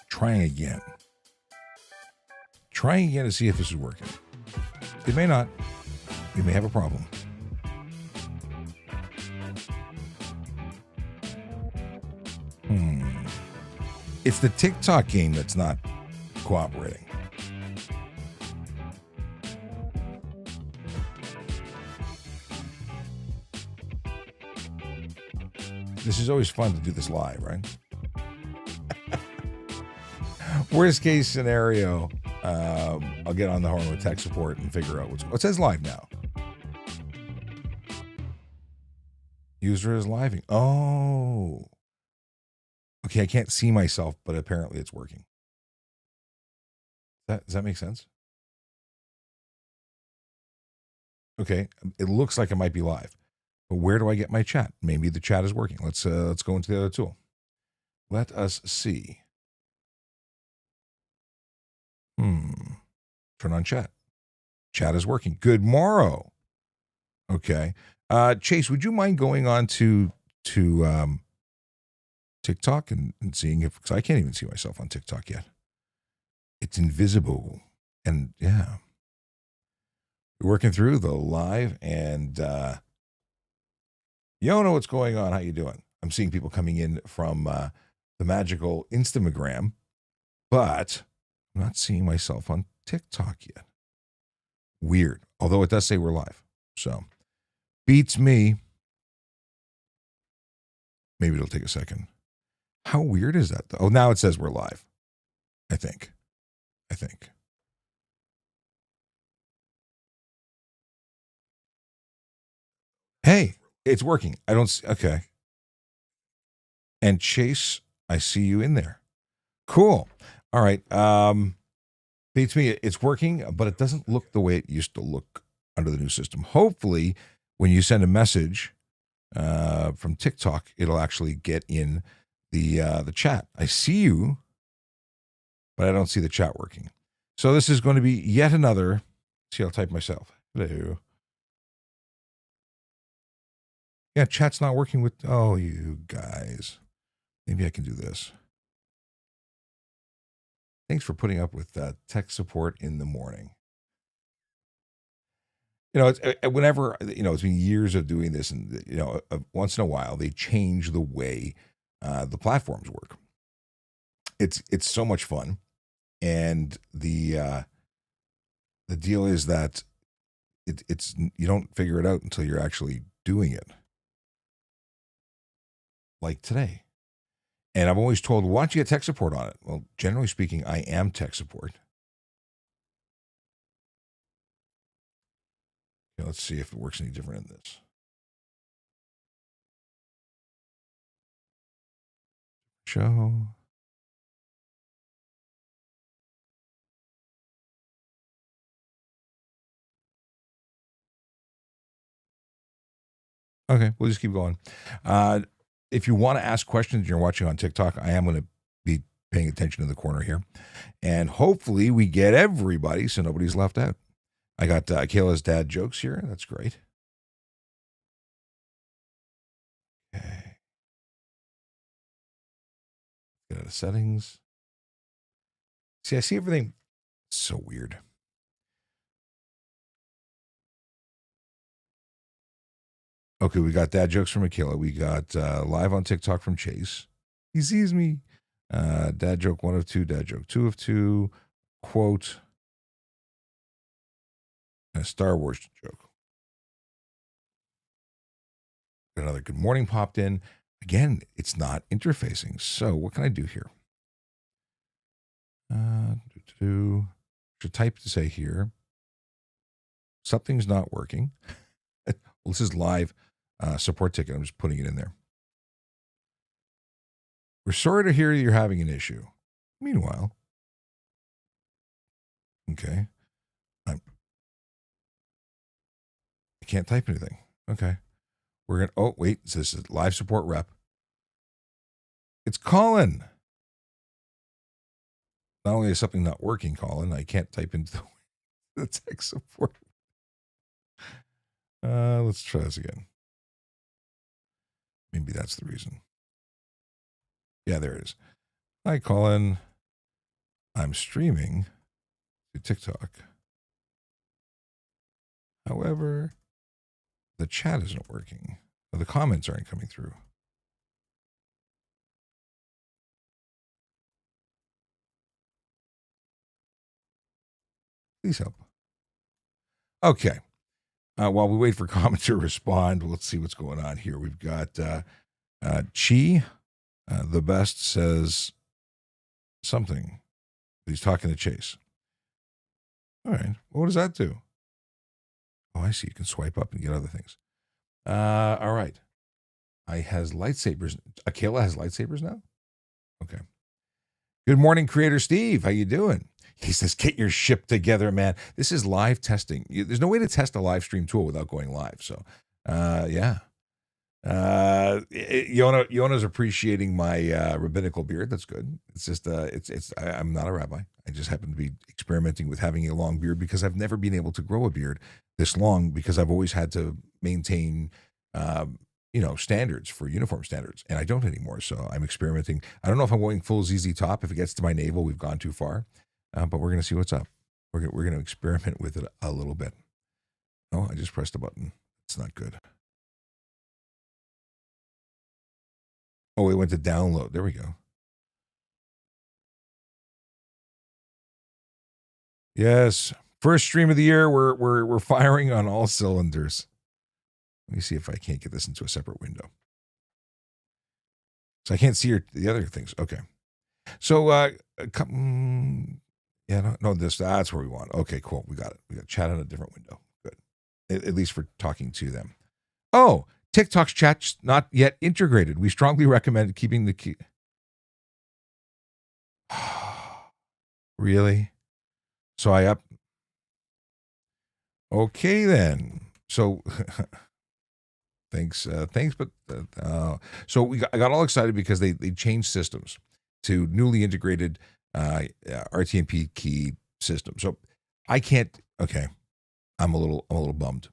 Trying again. Trying again to see if this is working. It may not. You may have a problem. It's the TikTok game that's not cooperating. This is always fun to do this live, right? Worst case scenario, I'll get on the horn with tech support and figure out it says live now. User is living. Oh. Okay, I can't see myself, but apparently it's working. Does that make sense? Okay, it looks like it might be live. But where do I get my chat? Maybe the chat is working. Let's go into the other tool. Let us see. Turn on chat. Chat is working. Good morrow. Okay. Chase, would you mind going on to TikTok and seeing if, because I can't even see myself on TikTok yet. It's invisible. And yeah. We're working through the live and you don't know what's going on. How you doing? I'm seeing people coming in from the magical Instagram, but I'm not seeing myself on TikTok yet. Weird. Although it does say we're live. So beats me. Maybe it'll take a second. How weird is that though? Oh, now it says we're live. I think. Hey, it's working. I don't see. Okay. And Chase, I see you in there. Cool. All right. Beats me. It's working, but it doesn't look the way it used to look under the new system. Hopefully, when you send a message from TikTok, it'll actually get in the chat. I see you, but I don't see the chat working. So this is going to be yet another. See, I'll type myself. Hello. Yeah, chat's not working with. Oh, you guys. Maybe I can do this. Thanks for putting up with tech support in the morning. You know, it's, whenever, it's been years of doing this, and, once in a while, they change the way the platforms work. It's so much fun. And the deal is that it's you don't figure it out until you're actually doing it. Like today. And I'm always told, why don't you get tech support on it? Well, generally speaking, I am tech support. Okay, let's see if it works any different in this. Show. Okay, we'll just keep going. If you want to ask questions and you're watching on TikTok, I am going to be paying attention to the corner here. And hopefully we get everybody so nobody's left out. I got Kayla's dad jokes here. That's great. Okay. Get out of settings. See, I see everything. It's so weird. Okay, we got dad jokes from Akila. We got live on TikTok from Chase. He sees me. Dad joke 1 of 2, dad joke 2 of 2, quote, and a Star Wars joke. Got another good morning popped in. Again, it's not interfacing. So what can I do here? Should type to say here. Something's not working. Well, this is live support ticket. I'm just putting it in there. We're sorry to hear you're having an issue. Meanwhile, okay, I can't type anything. Okay, we're gonna. Oh wait, it says live support rep. It's Colin. Not only is something not working, Colin, I can't type into the tech support. Let's try this again. Maybe that's the reason. Yeah, there it is. Hi, Colin. I'm streaming to TikTok. However, the chat isn't working. The comments aren't coming through. Please help. Okay. While we wait for comments to respond, let's see what's going on here. We've got Chi, the best, says something. He's talking to Chase. All right. Well, what does that do? Oh, I see. You can swipe up and get other things. All right. I has lightsabers. Akela has lightsabers now? Okay. Good morning, Creator Steve. How you doing? He says, get your ship together, man. This is live testing. There's no way to test a live stream tool without going live. So, yeah. Yona's appreciating my rabbinical beard. That's good. It's just, I'm not a rabbi. I just happen to be experimenting with having a long beard because I've never been able to grow a beard this long because I've always had to maintain, standards for uniform standards, and I don't anymore. So I'm experimenting. I don't know if I'm going full ZZ Top. If it gets to my navel, we've gone too far. But we're going to see what's up. We're going to experiment with it a little bit. Oh, I just pressed a button. It's not good. Oh, it went to download. There we go. Yes, first stream of the year. We're firing on all cylinders. Let me see if I can't get this into a separate window. So I can't see the other things. Okay. So that's where we want. Okay, cool. We got it. We got chat on a different window. Good. At least for talking to them. Oh, TikTok's chat's not yet integrated. We strongly recommend keeping the key. Really? So I up. Okay then. So thanks, but so I got all excited because they changed systems to newly integrated RTMP key system. So I can't. Okay, I'm a little bummed.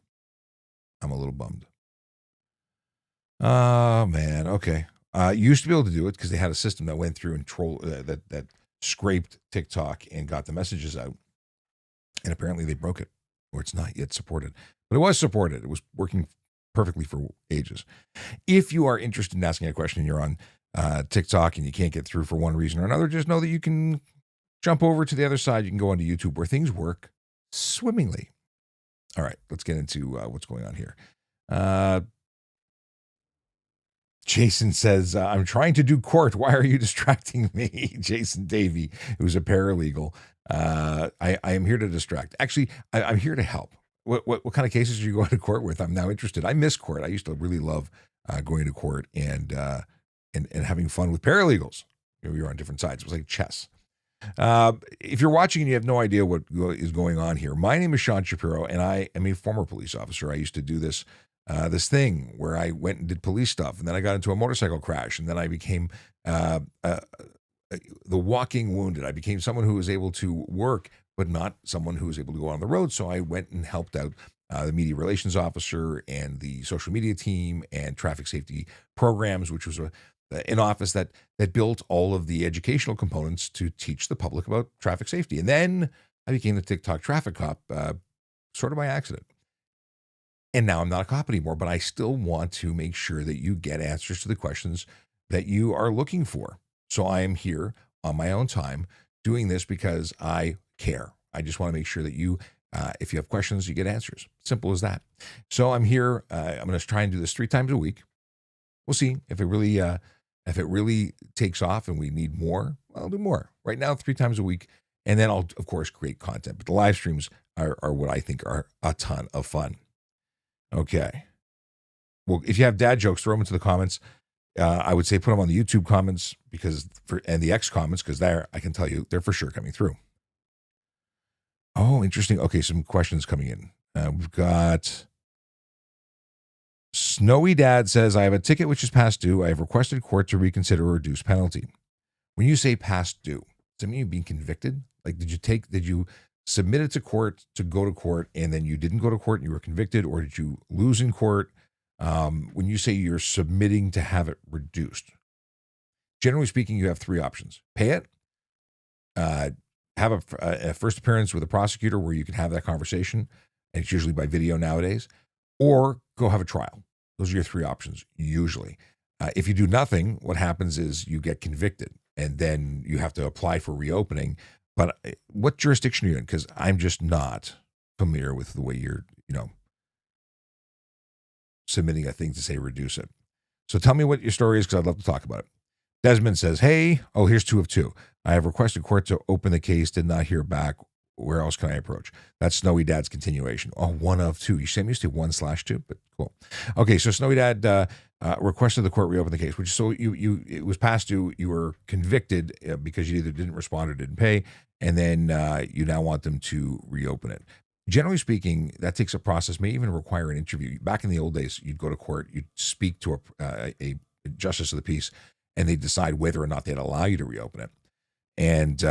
Oh man. Okay. Used to be able to do it because they had a system that went through and that scraped TikTok and got the messages out, and apparently they broke it, or it's not yet supported. But it was supported. It was working perfectly for ages. If you are interested in asking a question and you're on TikTok and you can't get through for one reason or another, just know that you can jump over to the other side. You can go onto YouTube where things work swimmingly. All right, let's get into what's going on here. Jason says, I'm trying to do court. Why are you distracting me? Jason Davey, who's a paralegal. I am here to distract. Actually, I'm here to help. What kind of cases are you going to court with? I'm now interested. I miss court. I used to really love going to court and having fun with paralegals. We were on different sides. It was like chess. If you're watching and you have no idea what is going on here, my name is Sean Shapiro, and I am a former police officer. I used to do this thing where I went and did police stuff, and then I got into a motorcycle crash, and then I became the walking wounded. I became someone who was able to work, but not someone who was able to go on the road. So I went and helped out the media relations officer and the social media team and traffic safety programs, which was an office that built all of the educational components to teach the public about traffic safety. And then I became the TikTok traffic cop, sort of by accident. And now I'm not a cop anymore, but I still want to make sure that you get answers to the questions that you are looking for. So I am here on my own time doing this because I care. I just want to make sure that you, if you have questions, you get answers. Simple as that. So I'm here. I'm going to try and do this 3 times a week. We'll see if it really takes off and we need more. I'll do more. Right now, 3 times a week, and then I'll of course create content. But the live streams are what I think are a ton of fun. Okay. Well, if you have dad jokes, throw them into the comments. I would say put them on the YouTube comments and the X comments, because there, I can tell you, they're for sure coming through. Oh, interesting. Okay, some questions coming in. We've got Snowy Dad says, I have a ticket which is past due. I have requested court to reconsider or reduce penalty. When you say past due, does that mean you've been convicted? Like, did you submit it to court to go to court, and then you didn't go to court and you were convicted, or did you lose in court? When you say you're submitting to have it reduced, generally speaking, you have 3 options: pay it, have a first appearance with a prosecutor where you can have that conversation, and it's usually by video nowadays, or go have a trial. Those are your three options, usually. If you do nothing, what happens is you get convicted, and then you have to apply for reopening. But what jurisdiction are you in? Because I'm just not familiar with the way you're, submitting a thing to say reduce it. So tell me what your story is, because I'd love to talk about it. Desmond says, hey, here's 2 of 2. I have requested court to open the case, did not hear back. Where else can I approach? That's Snowy Dad's continuation. 1 of 2. You said used to 1/2, but cool. Okay, so Snowy Dad requested the court reopen the case, which so it was passed to, you were convicted because you either didn't respond or didn't pay, and then you now want them to reopen it. Generally speaking, that takes a process, may even require an interview. Back in the old days, you'd go to court, you'd speak to a justice of the peace, and they'd decide whether or not they'd allow you to reopen it. And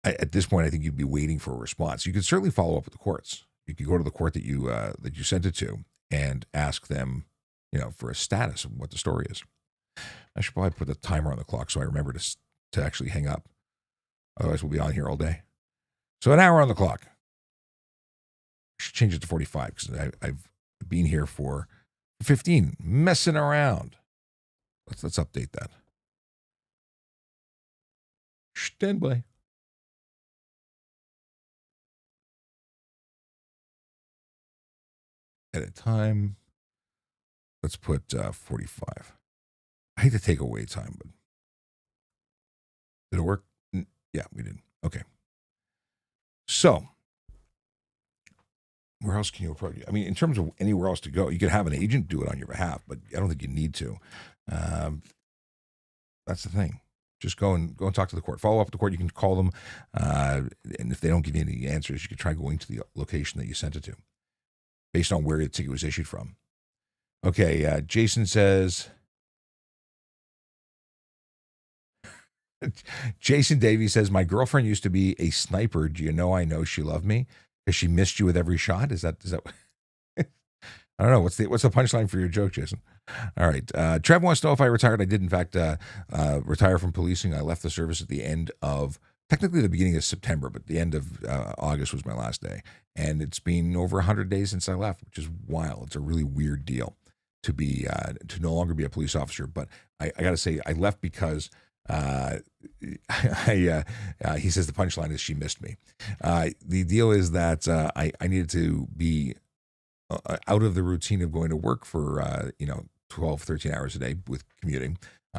at this point, I think you'd be waiting for a response. You could certainly follow up with the courts. You could go to the court that you sent it to and ask them, for a status of what the story is. I should probably put a timer on the clock so I remember to actually hang up. Otherwise, we'll be on here all day. So an hour on the clock. I should change it to 45 because I've been here for 15, messing around. Let's update that. Stand by. Edit time. Let's put 45. I hate to take away time, but did it work? Yeah, we did. Okay. So, where else can you approach? I mean, in terms of anywhere else to go, you could have an agent do it on your behalf, but I don't think you need to. That's the thing. Just go and talk to the court. Follow up with the court. You can call them, and if they don't give you any answers, you could try going to the location that you sent it to, based on where the ticket was issued from. Okay, Jason says. Jason Davies says, my girlfriend used to be a sniper. Do you know I know she loved me because she missed you with every shot? Is that? I don't know. What's the punchline for your joke, Jason? All right. Trev wants to know if I retired. I did, in fact, retire from policing. I left the service at the end of, technically the beginning of September, but the end of August was my last day. And it's been over 100 days since I left, which is wild. It's a really weird deal to be to no longer be a police officer. But I got to say, I left because he says the punchline is she missed me. The deal is that I needed to be out of the routine of going to work for 12, 13 hours a day with commuting,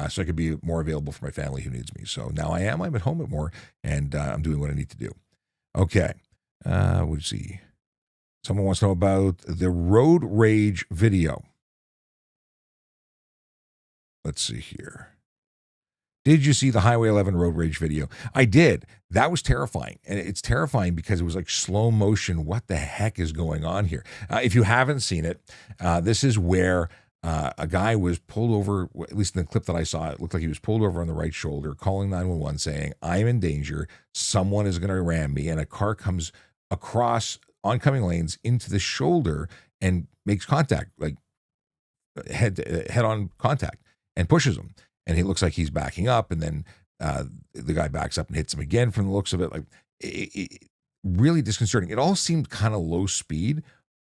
so I could be more available for my family who needs me. So now I'm at home more, and I'm doing what I need to do. Okay, let's see. Someone wants to know about the road rage video. Let's see here. Did you see the Highway 11 road rage video? I did. That was terrifying. And it's terrifying because it was like slow motion. What the heck is going on here? If you haven't seen it, this is where a guy was pulled over, at least in the clip that I saw, it looked like he was pulled over on the right shoulder, calling 911 saying, I'm in danger. Someone is going to ram me. And a car comes across oncoming lanes into the shoulder and makes contact, like head-on contact, and pushes him. And he looks like he's backing up, and then the guy backs up and hits him again from the looks of it. Like, it really disconcerting. It all seemed kind of low speed,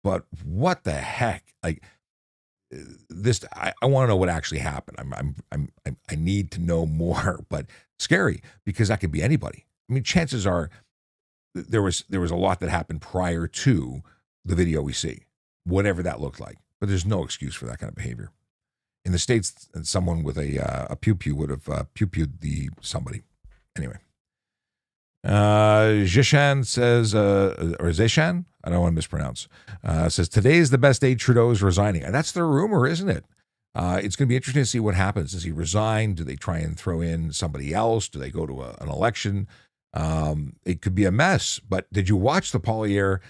but what the heck? Like this, I want to know what actually happened. I need to know more, but scary because that could be anybody. I mean, chances are there was a lot that happened prior to the video we see, whatever that looked like. But there's no excuse for that kind of behavior. In the States, someone with a pew-pew would have pew-pewed somebody. Anyway. Zishan says, or Zishan, I don't want to mispronounce, says, today is the best day Trudeau is resigning. And that's the rumor, isn't it? It's going to be interesting to see what happens. Does he resign? Do they try and throw in somebody else? Do they go to an election? It could be a mess. But did you watch the Polyev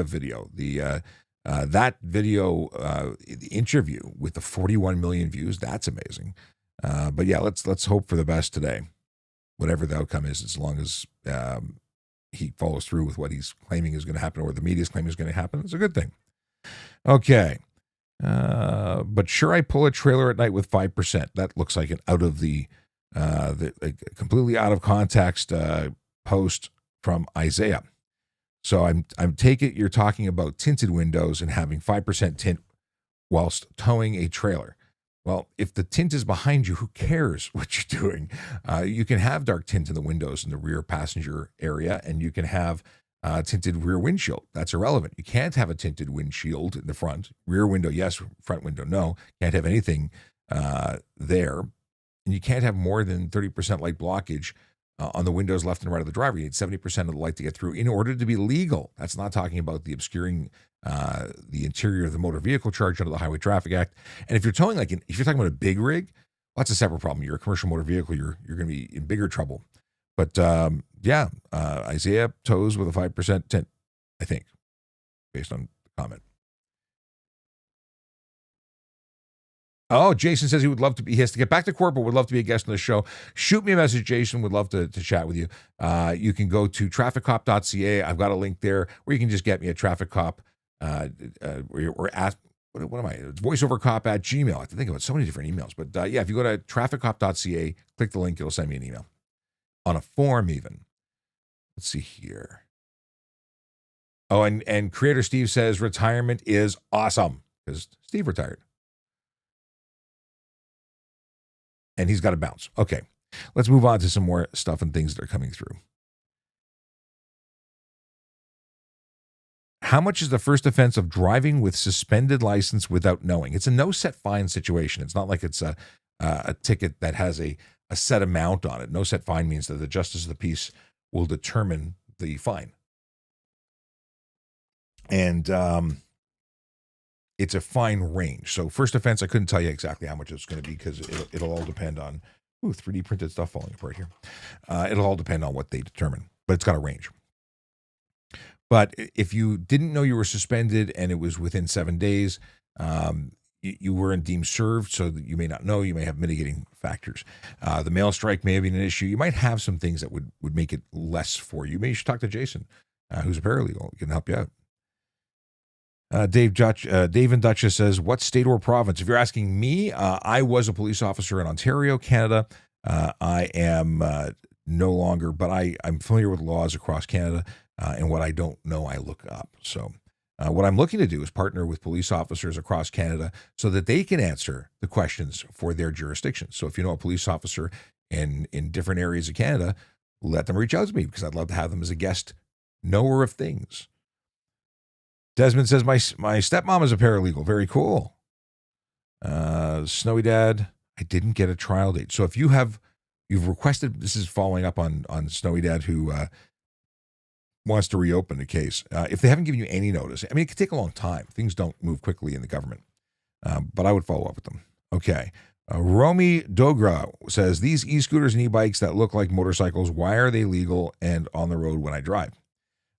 video? That video, the interview with the 41 million views, that's amazing. But yeah, let's hope for the best today, whatever the outcome is, as long as he follows through with what he's claiming is going to happen, or the media's claiming is going to happen. It's a good thing. Okay. But sure, I pull a trailer at night with 5%. That looks like an out of the the completely out of context post from Isaiah. So I'm take it you're talking about tinted windows and having 5% tint whilst towing a trailer. Well, if the tint is behind you, who cares what you're doing? You can have dark tint in the windows in the rear passenger area, and you can have tinted rear windshield. That's irrelevant. You can't have a tinted windshield in the front. Rear window, yes. Front window, no. Can't have anything there. And you can't have more than 30% light blockage on the windows left and right of the driver. You need 70% of the light to get through in order to be legal. That's not talking about the obscuring the interior of the motor vehicle charge under the Highway Traffic Act. And if you're towing if you're talking about a big rig, well, that's a separate problem. You're a commercial motor vehicle. You're going to be in bigger trouble. But Isaiah tows with a 5% tint, I think, based on the comment. Oh, Jason says he would love to be, he has to get back to court, but would love to be a guest on the show. Shoot me a message, Jason. Would love to chat with you. You can go to trafficcop.ca. I've got a link there where you can just get me at trafficcop or ask, what am I? It's voiceovercop@gmail. I have to think about so many different emails. But if you go to trafficcop.ca, click the link, it'll send me an email on a form even. Let's see here. Oh, and Creator Steve says retirement is awesome because Steve retired. And he's got to bounce. Okay, let's move on to some more stuff and things that are coming through. How much is the first offense of driving with suspended license without knowing? It's a no set fine situation. It's not like it's a ticket that has a set amount on it. No set fine means that the justice of the peace will determine the fine. And it's a fine range. So first offense, I couldn't tell you exactly how much it's going to be because it'll all depend on 3D printed stuff falling apart here. It'll all depend on what they determine, but it's got a range. But if you didn't know you were suspended and it was within 7 days, you weren't deemed served, so that you may not know. You may have mitigating factors. The mail strike may have been an issue. You might have some things that would make it less for you. Maybe you should talk to Jason, who's a paralegal. He can help you out. Dave and Duchess says, what state or province? If you're asking me, I was a police officer in Ontario, Canada. I am no longer, but I'm familiar with laws across Canada, and what I don't know, I look up. So what I'm looking to do is partner with police officers across Canada so that they can answer the questions for their jurisdictions. So if you know a police officer in different areas of Canada, let them reach out to me because I'd love to have them as a guest knower of things. Desmond says, my stepmom is a paralegal. Very cool. Snowy Dad, I didn't get a trial date. So if you've requested, this is following up on Snowy Dad who wants to reopen the case. If they haven't given you any notice, I mean, it could take a long time. Things don't move quickly in the government. But I would follow up with them. Okay. Romy Dogra says, these e-scooters and e-bikes that look like motorcycles, why are they legal and on the road when I drive?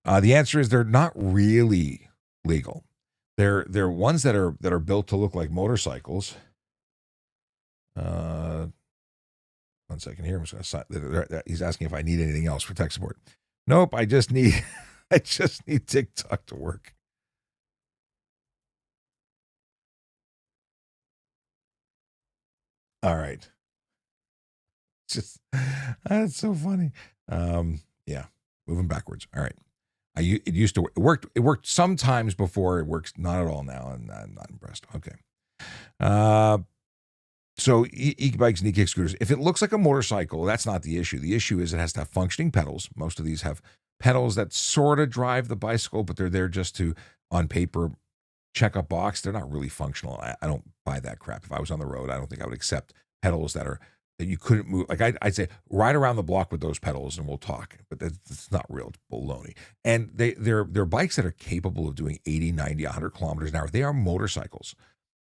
The answer is they're not really legal. They're ones that are built to look like motorcycles. 1 second here. He's asking if I need anything else for tech support. Nope. I just need TikTok to work. All right. Just that's so funny. Yeah. Moving backwards. All right. It used to work. It worked sometimes before. It works not at all now, and I'm not impressed. Okay. So e-bikes and e-kick scooters. If it looks like a motorcycle, that's not the issue. The issue is it has to have functioning pedals. Most of these have pedals that sort of drive the bicycle, but they're there just to, on paper, check a box. They're not really functional. I don't buy that crap. If I was on the road, I don't think I would accept pedals that you couldn't move. Like I'd say, ride around the block with those pedals and we'll talk. But that's not real. It's baloney. And they're bikes that are capable of doing 80, 90, 100 kilometers an hour. They are motorcycles.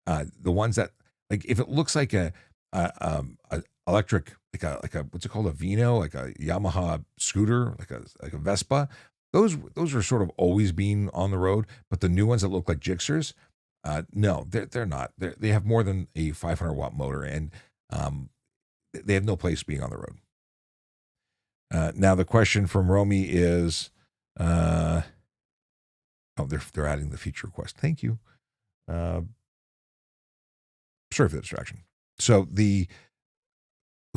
The ones that, like, if it looks like a electric, like a what's it called, a Vino, like a Yamaha scooter, like a Vespa, those are sort of always being on the road. But the new ones that look like Gixxers, no, they're not. They have more than a 500 watt motor, and they have no place being on the road. Now the question from Romy is, they're adding the feature request. Thank you. Sorry for the distraction. So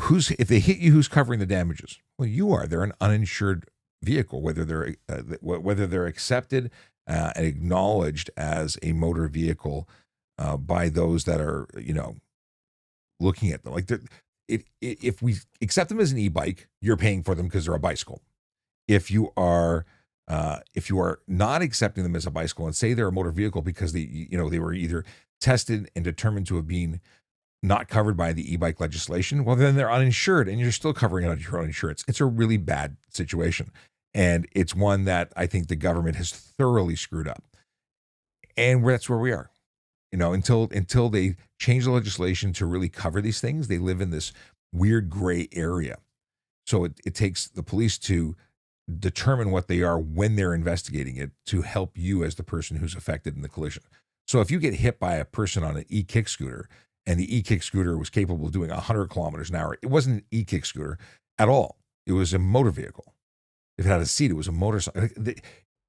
if they hit you, who's covering the damages? Well, you are. They're an uninsured vehicle, whether they're accepted and acknowledged as a motor vehicle by those that are, looking at them. Like, if we accept them as an e-bike, you're paying for them because they're a bicycle. If you are not accepting them as a bicycle and say they're a motor vehicle because they were either tested and determined to have been not covered by the e-bike legislation, well, then they're uninsured and you're still covering it under your own insurance. It's a really bad situation. And it's one that I think the government has thoroughly screwed up. And that's where we are. Until they change the legislation to really cover these things, they live in this weird gray area. So it takes the police to determine what they are when they're investigating it to help you as the person who's affected in the collision. So if you get hit by a person on an e-kick scooter and the e-kick scooter was capable of doing 100 kilometers an hour, it wasn't an e-kick scooter at all. It was a motor vehicle. If it had a seat, it was a motorcycle.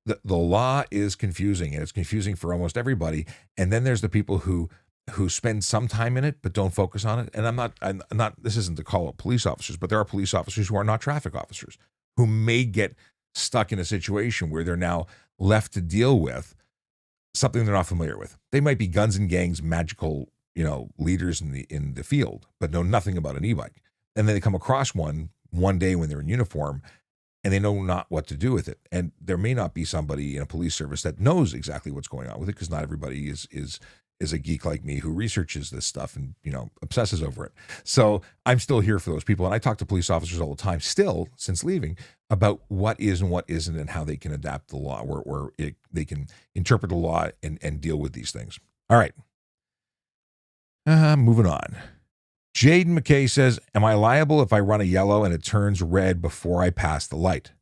The law is confusing, and it's confusing for almost everybody. And then there's the people who spend some time in it but don't focus on it. And I'm not. This isn't to call out police officers, but there are police officers who are not traffic officers who may get stuck in a situation where they're now left to deal with something they're not familiar with. They might be guns and gangs, magical, leaders in the field, but know nothing about an e-bike. And then they come across one day when they're in uniform, and they know not what to do with it. And there may not be somebody in a police service that knows exactly what's going on with it, because not everybody is a geek like me who researches this stuff and obsesses over it. So I'm still here for those people, and I talk to police officers all the time, still since leaving, about what is and what isn't, and how they can adapt the law, where they can interpret the law and deal with these things. All right, moving on. Jaden McKay says, am I liable if I run a yellow and it turns red before I pass the light?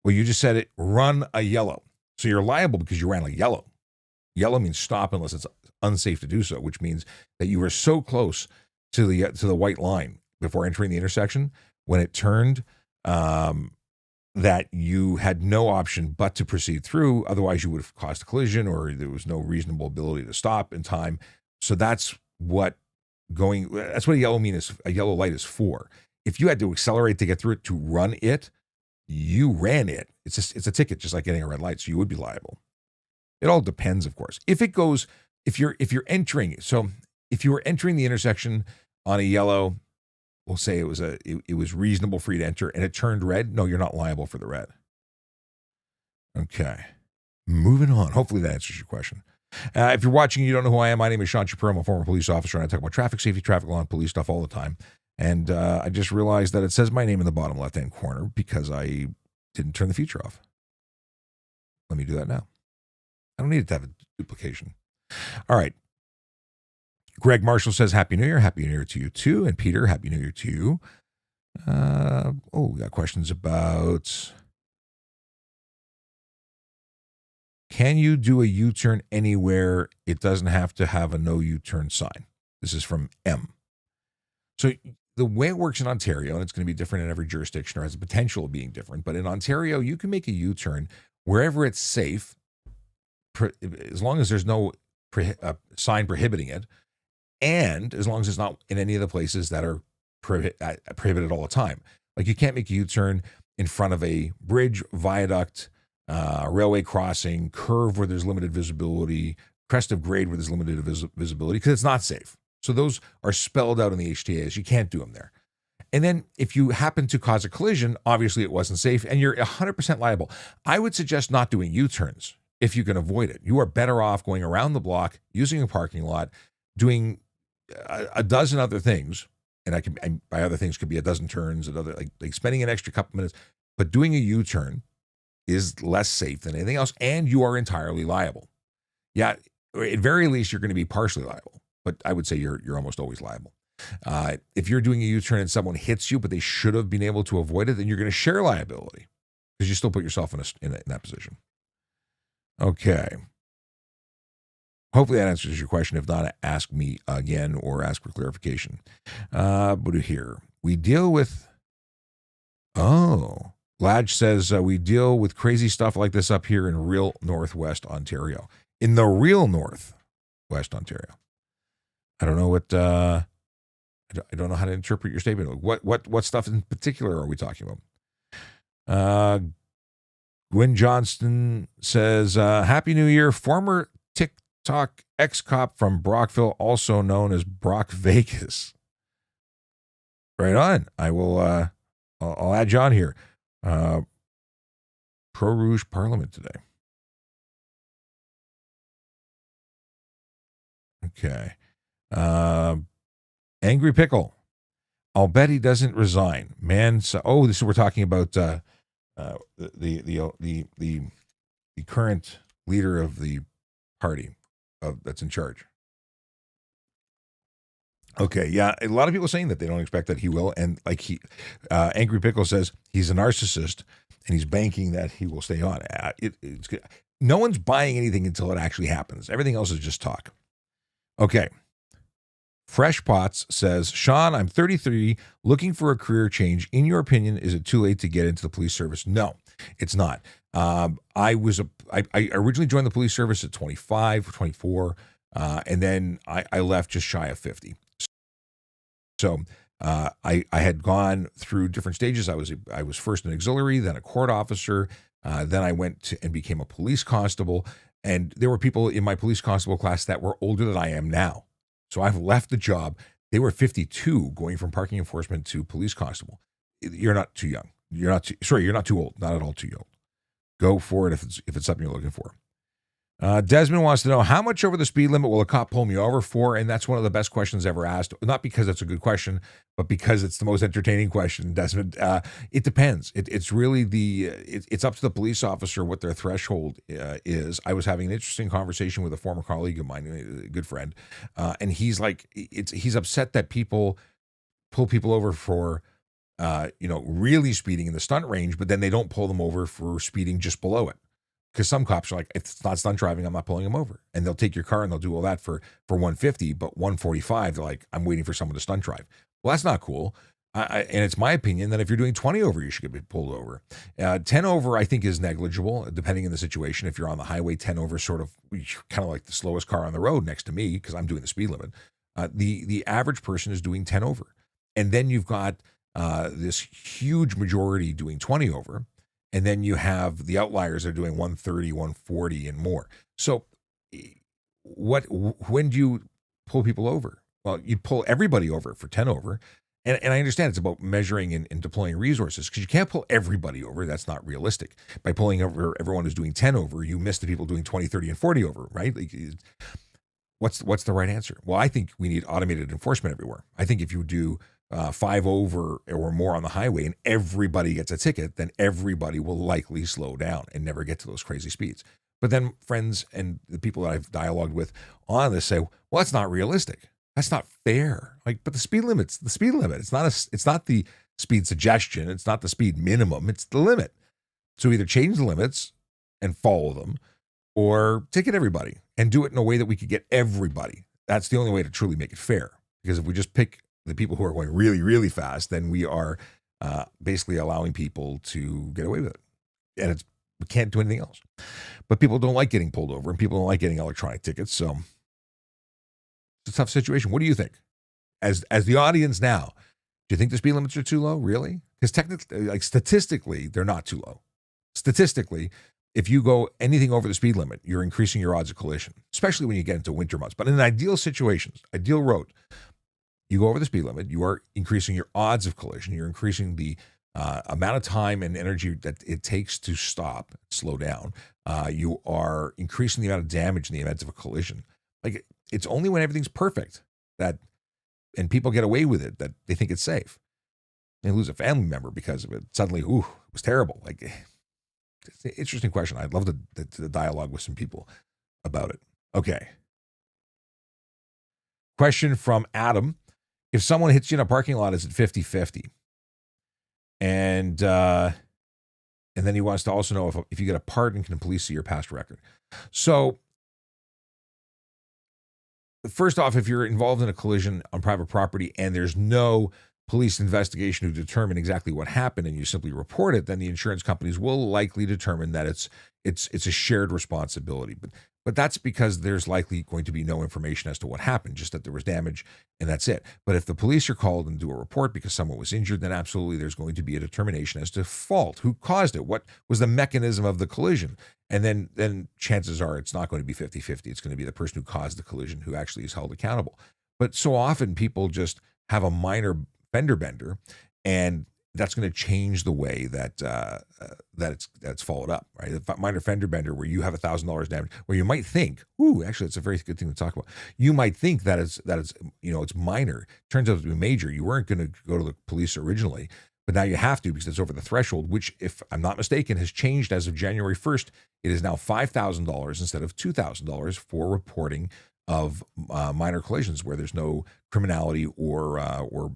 Well, you just said it, run a yellow. So you're liable because you ran a yellow. Yellow means stop unless it's unsafe to do so, which means that you were so close to the white line before entering the intersection when it turned that you had no option but to proceed through. Otherwise, you would have caused a collision, or there was no reasonable ability to stop in time. So that's what a yellow light is for. If you had to accelerate to get through it, to run it, you ran it. It's a ticket, just like getting a red light. So you would be liable. It all depends, of course. If you were entering the intersection on a yellow, we'll say it was reasonable for you to enter, and it turned red, no, you're not liable for the red. Okay. Moving on. Hopefully that answers your question. If you're watching, you don't know who I am. My name is Sean Shapiro. I'm a former police officer, and I talk about traffic safety, traffic law, and police stuff all the time. And I just realized that it says my name in the bottom left-hand corner because I didn't turn the feature off. Let me do that now. I don't need it to have a duplication. All right. Greg Marshall says, Happy New Year. Happy New Year to you, too. And Peter, Happy New Year to you. We got questions about... Can you do a U-turn anywhere? It doesn't have to have a no U-turn sign. This is from M. So the way it works in Ontario, and it's going to be different in every jurisdiction, or has the potential of being different, but in Ontario, you can make a U-turn wherever it's safe, as long as there's no sign prohibiting it, and as long as it's not in any of the places that are prohibited all the time. Like, you can't make a U-turn in front of a bridge, viaduct, railway crossing, curve where there's limited visibility, crest of grade where there's limited visibility, because it's not safe. So those are spelled out in the HTAs. You can't do them there. And then if you happen to cause a collision, obviously it wasn't safe, and you're 100% liable. I would suggest not doing U-turns if you can avoid it. You are better off going around the block, using a parking lot, doing a dozen other things, and by other things could be a dozen turns, another like spending an extra couple minutes, but doing a U-turn is less safe than anything else, and you are entirely liable. Yeah, at very least, you're going to be partially liable, but I would say you're almost always liable. If you're doing a U-turn and someone hits you, but they should have been able to avoid it, then you're going to share liability because you still put yourself in that position. Okay. Hopefully that answers your question. If not, ask me again or ask for clarification. But here, we deal with... Ladge says, we deal with crazy stuff like this up here in real Northwest Ontario. In the real Northwest Ontario. I don't know what I don't know how to interpret your statement. What stuff in particular are we talking about? Gwen Johnston says, Happy New Year. Former TikTok ex-cop from Brockville, also known as Brock Vegas. Right on. I will, I'll add John here. Pro Rouge Parliament today. Okay. Angry Pickle. I'll bet he doesn't resign. Man, so, this is we're talking about the current leader of the party that's in charge. Okay, yeah, a lot of people saying that they don't expect that he will, and like Angry Pickle says he's a narcissist, and he's banking that he will stay on. It's good. No one's buying anything until it actually happens. Everything else is just talk. Okay. Fresh Pots says, Sean, I'm 33, looking for a career change. In your opinion, is it too late to get into the police service? No, it's not. I originally joined the police service at 25 or 24, and then I left just shy of 50. So I had gone through different stages. I was first an auxiliary, then a court officer, then I went and became a police constable. And there were people in my police constable class that were older than I am now. So I've left the job. They were 52 going from parking enforcement to police constable. You're not too young. You're not too old. Not at all too young. Go for it if it's something you're looking for. Desmond wants to know, how much over the speed limit will a cop pull me over for? And that's one of the best questions ever asked. Not because it's a good question, but because it's the most entertaining question, Desmond. It depends. It's really it's up to the police officer what their threshold is. I was having an interesting conversation with a former colleague of mine, a good friend, and he's like, he's upset that people pull people over for really speeding in the stunt range, but then they don't pull them over for speeding just below it. Because some cops are like, if it's not stunt driving, I'm not pulling them over. And they'll take your car and they'll do all that for 150, but 145, they're like, I'm waiting for someone to stunt drive. Well, that's not cool. And it's my opinion that if you're doing 20 over, you should get pulled over. 10 over, I think, is negligible, depending on the situation. If you're on the highway, 10 over sort of kind of like the slowest car on the road next to me, because I'm doing the speed limit. The average person is doing 10 over. And then you've got this huge majority doing 20 over. And then you have the outliers that are doing 130, 140 and more. So when do you pull people over? Well, you pull everybody over for 10 over. And I understand it's about measuring and deploying resources, because you can't pull everybody over. That's not realistic. By pulling over everyone who's doing 10 over, you miss the people doing 20, 30, and 40 over, right? Like, what's the right answer? Well, I think we need automated enforcement everywhere. I think if you do 5 over or more on the highway and everybody gets a ticket, then everybody will likely slow down and never get to those crazy speeds. But then friends and the people that I've dialogued with on this say, well, that's not realistic. That's not fair. Like, but the speed limit's the speed limit. It's not the speed suggestion. It's not the speed minimum. It's the limit. So either change the limits and follow them, or ticket everybody and do it in a way that we could get everybody. That's the only way to truly make it fair. Because if we just pick the people who are going really, really fast, then we are basically allowing people to get away with it. And we can't do anything else. But people don't like getting pulled over, and people don't like getting electronic tickets. So it's a tough situation. What do you think? As the audience now, do you think the speed limits are too low? Really? Because technically, like statistically, they're not too low. Statistically, if you go anything over the speed limit, you're increasing your odds of collision, especially when you get into winter months. But in ideal situations, ideal road, you go over the speed limit, you are increasing your odds of collision. You're increasing the amount of time and energy that it takes to stop, slow down. You are increasing the amount of damage in the event of a collision. Like, it's only when everything's perfect and people get away with it, that they think it's safe. They lose a family member because of it. Suddenly, it was terrible. Like, it's an interesting question. I'd love to dialogue with some people about it. Okay. Question from Adam. If someone hits you in a parking lot, is it 50-50? And then he wants to also know if you get a pardon, can the police see your past record? So first off, if you're involved in a collision on private property and there's no police investigation to determine exactly what happened and you simply report it, then the insurance companies will likely determine that it's a shared responsibility. But that's because there's likely going to be no information as to what happened, just that there was damage and that's it. But if the police are called and do a report because someone was injured, then absolutely there's going to be a determination as to fault, who caused it, what was the mechanism of the collision. And then chances are it's not going to be 50-50. It's going to be the person who caused the collision who actually is held accountable. But so often people just have a minor fender bender, and that's going to change the way that that's followed up, right? A minor fender bender where you have $1,000 damage, where you might think, ooh, actually, it's a very good thing to talk about. You might think that it's it's minor. Turns out to be major. You weren't going to go to the police originally, but now you have to because it's over the threshold, which, if I'm not mistaken, has changed as of January 1st. It is now $5,000 instead of $2,000 for reporting of minor collisions where there's no criminality or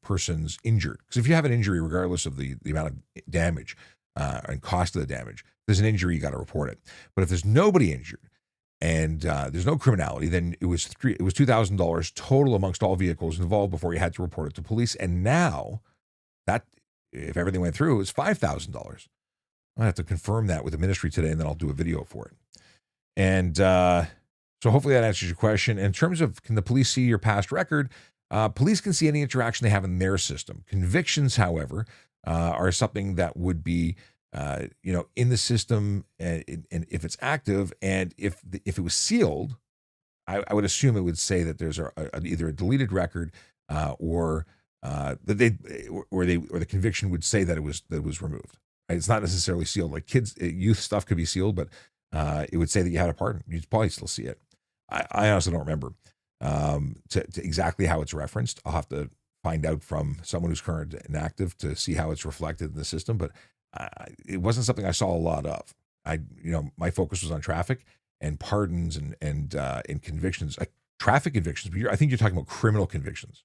persons injured. Because if you have an injury, regardless of the amount of damage and cost of the damage, if there's an injury, you got to report it. But if there's nobody injured and there's no criminality, then it was $2,000 total amongst all vehicles involved before you had to report it to police. And now that, if everything went through, it's $5,000. I have to confirm that with the ministry today, and then I'll do a video for it. And so hopefully that answers your question. In terms of, can the police see your past record? Police can see any interaction they have in their system. Convictions, however, are something that would be, in the system, and if it's active, and if it was sealed, I would assume it would say that there's either a deleted record or that the conviction would say that it was removed. Right? It's not necessarily sealed. Like youth stuff could be sealed, but it would say that you had a pardon. You'd probably still see it. I honestly don't remember to exactly how it's referenced. I'll have to find out from someone who's current and active to see how it's reflected in the system. But it wasn't something I saw a lot of. My focus was on traffic and pardons and convictions, traffic convictions. But I think you're talking about criminal convictions,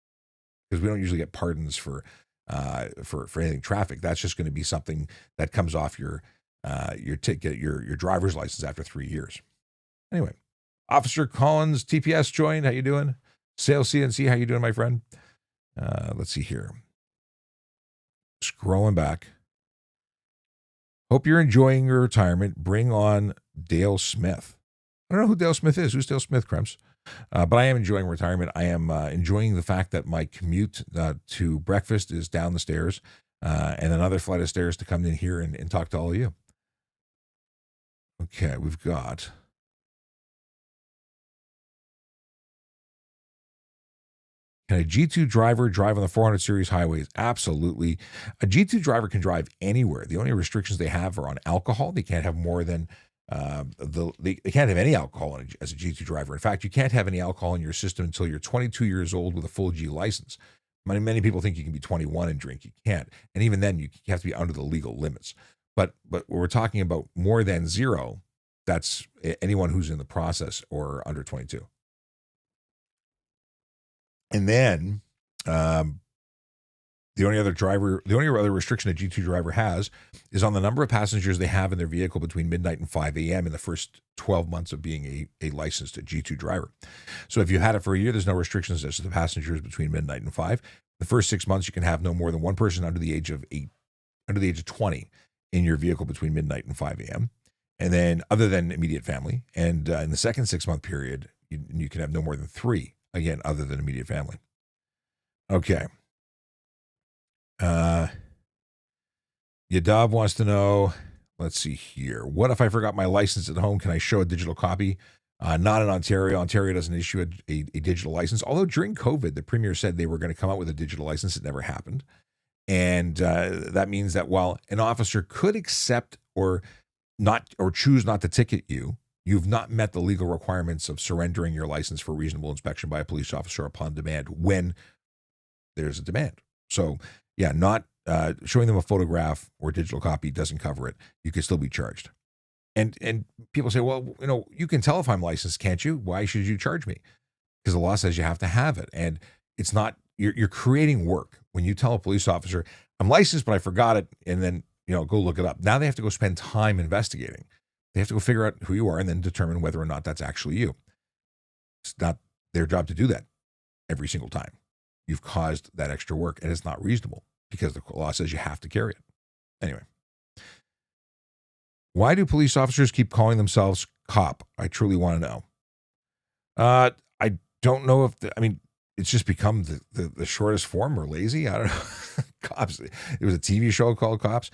because we don't usually get pardons for anything traffic. That's just going to be something that comes off your ticket, your driver's license after 3 years. Anyway, Officer Collins, TPS joined. How you doing? Sales CNC, how you doing, my friend? Let's see here. Scrolling back. Hope you're enjoying your retirement. Bring on Dale Smith. I don't know who Dale Smith is. Who's Dale Smith, Krems? But I am enjoying retirement. I am enjoying the fact that my commute to breakfast is down the stairs and another flight of stairs to come in here and talk to all of you. Okay, we've got... Can a G2 driver drive on the 400 series highways? Absolutely. A G2 driver can drive anywhere. The only restrictions they have are on alcohol. They can't have more than they can't have any alcohol as a G2 driver. In fact, you can't have any alcohol in your system until you're 22 years old with a full G license. Many people think you can be 21 and drink. You can't. And even then, you have to be under the legal limits. But we're talking about more than zero. That's anyone who's in the process or under 22. And then the only other restriction a G2 driver has is on the number of passengers they have in their vehicle between midnight and 5 a.m. in the first 12 months of being a licensed G2 driver. So if you had it for a year, there's no restrictions as to the passengers between midnight and 5. The first 6 months, you can have no more than one person under the age of 20 in your vehicle between midnight and 5 a.m. And then other than immediate family. And in the second 6-month period, you can have no more than 3. Again, other than immediate family. Okay. Yadav wants to know, let's see here. What if I forgot my license at home? Can I show a digital copy? Not in Ontario. Ontario doesn't issue a digital license. Although during COVID, the premier said they were going to come out with a digital license. It never happened. And that means that while an officer could accept or choose not to ticket you, you've not met the legal requirements of surrendering your license for reasonable inspection by a police officer upon demand when there's a demand. So, yeah, not showing them a photograph or digital copy doesn't cover it. You can still be charged. And people say, well, you can tell if I'm licensed, can't you? Why should you charge me? Because the law says you have to have it. And it's not, you're creating work. When you tell a police officer, I'm licensed, but I forgot it, and then, go look it up. Now they have to go spend time investigating. They have to go figure out who you are and then determine whether or not that's actually you. It's not their job to do that every single time. You've caused that extra work, and it's not reasonable because the law says you have to carry it. Anyway. Why do police officers keep calling themselves cop? I truly want to know. I don't know if I mean it's just become the shortest form or lazy. I don't know. Cops. It was a TV show called Cops.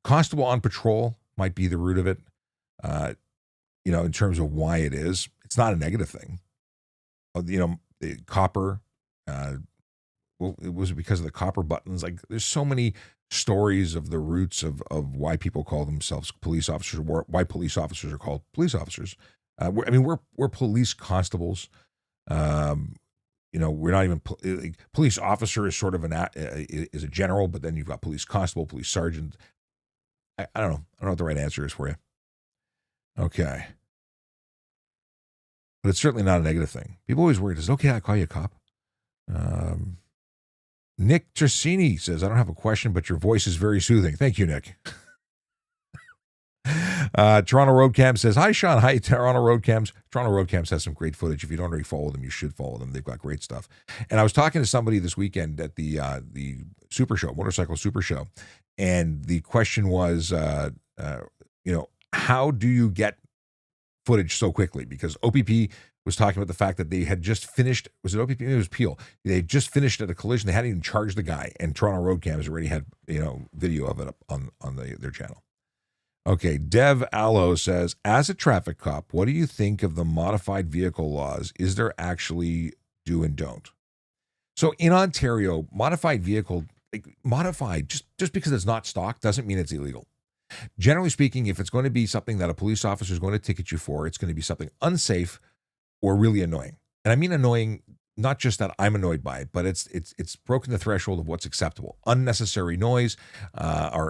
Constable on patrol might be the root of it. In terms of why it is, it's not a negative thing. The copper. Well, it was because of the copper buttons. Like, there's so many stories of the roots of why people call themselves police officers, or why police officers are called police officers. We're police constables. We're not even police officer is sort of is a general, but then you've got police constable, police sergeant. I don't know. I don't know what the right answer is for you. Okay. But it's certainly not a negative thing. People always worry, is it okay I call you a cop? Nick Tersini says, I don't have a question, but your voice is very soothing. Thank you, Nick. Toronto Roadcam says, hi, Sean. Hi, Toronto Roadcams. Toronto Roadcams has some great footage. If you don't already follow them, you should follow them. They've got great stuff. And I was talking to somebody this weekend at the Super Show, Motorcycle Super Show, and the question was, how do you get footage so quickly? Because OPP was talking about the fact that they had just finished. Was it OPP? It was Peel. They had just finished at a collision. They hadn't even charged the guy, and Toronto Roadcams already had video of it up on their channel. Okay, Dev Allo says, as a traffic cop, what do you think of the modified vehicle laws? Is there actually do and don't? So in Ontario, modified vehicle, modified, just because it's not stock doesn't mean it's illegal. Generally speaking, if it's going to be something that a police officer is going to ticket you for, it's going to be something unsafe or really annoying. And I mean annoying, not just that I'm annoyed by it, but it's broken the threshold of what's acceptable. Unnecessary noise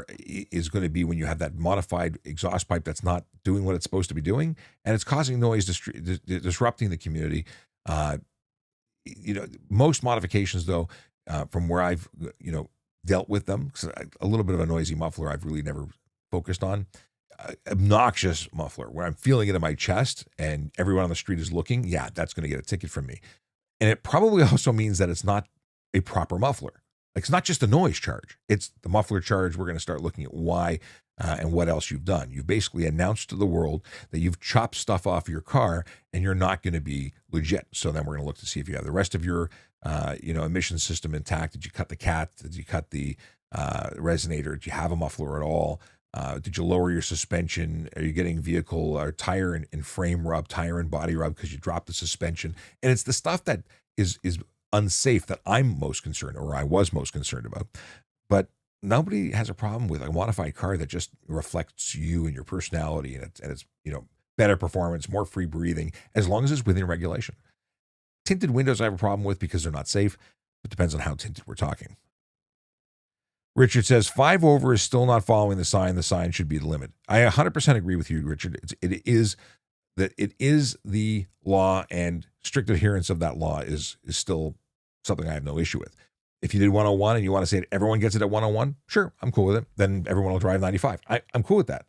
is going to be when you have that modified exhaust pipe that's not doing what it's supposed to be doing, and it's causing noise, disrupting the community. Most modifications, though, from where I've dealt with them, because a little bit of a noisy muffler I've really never focused on. Obnoxious muffler where I'm feeling it in my chest and everyone on the street is looking, that's going to get a ticket from me. And it probably also means that it's not a proper muffler. Like, it's not just a noise charge. It's the muffler charge. We're going to start looking at why and what else you've done. You've basically announced to the world that you've chopped stuff off your car and you're not going to be legit. So then we're going to look to see if you have the rest of your emission system intact. Did you cut the cat? Did you cut the resonator? Did you have a muffler at all? Did you lower your suspension? Are you getting vehicle or tire and frame rub, tire and body rub because you dropped the suspension? And it's the stuff that is unsafe that I'm most concerned, or I was most concerned about. But nobody has a problem with a modified car that just reflects you and your personality, and it's better performance, more free breathing, as long as it's within regulation. Tinted windows I have a problem with because they're not safe. It depends on how tinted we're talking. Richard says 5 over is still not following the sign. The sign should be the limit. I 100% agree with you, Richard. It is the law, and strict adherence of that law is still something I have no issue with. If you did 101 and you want to say that everyone gets it at 101, sure, I'm cool with it. Then everyone will drive 95. I'm cool with that.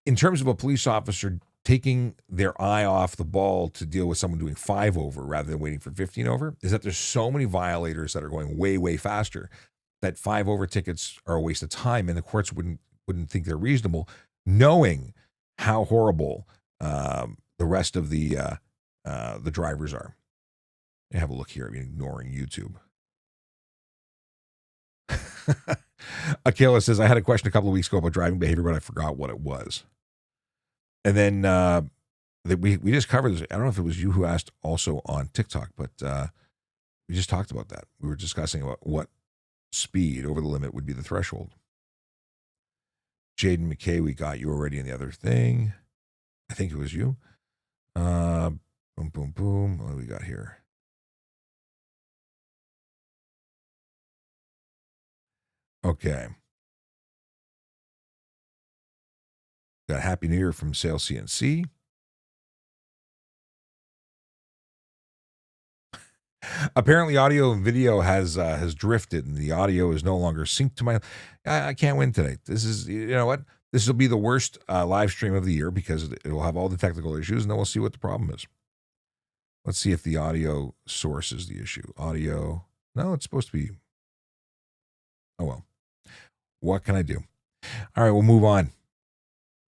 In terms of a police officer taking their eye off the ball to deal with someone doing 5 over rather than waiting for 15 over, is that there's so many violators that are going way, way faster that 5 over tickets are a waste of time, and the courts wouldn't think they're reasonable, knowing how horrible the rest of the drivers are. I have a look here. I'm ignoring YouTube. Akela says, I had a question a couple of weeks ago about driving behavior, but I forgot what it was. And then we just covered this. I don't know if it was you who asked also on TikTok, but we just talked about that. We were discussing about what speed over the limit would be the threshold. Jaden McKay, we got you already in the other thing. I think it was you. Boom, boom, boom. What do we got here? Okay. Got Happy New Year from Sale CNC. Apparently, audio and video has drifted, and the audio is no longer synced to my. I can't win today. This is, you know what? This will be the worst live stream of the year because it will have all the technical issues, and then we'll see what the problem is. Let's see if the audio source is the issue. Audio. No, it's supposed to be. Oh, well. What can I do? All right, we'll move on.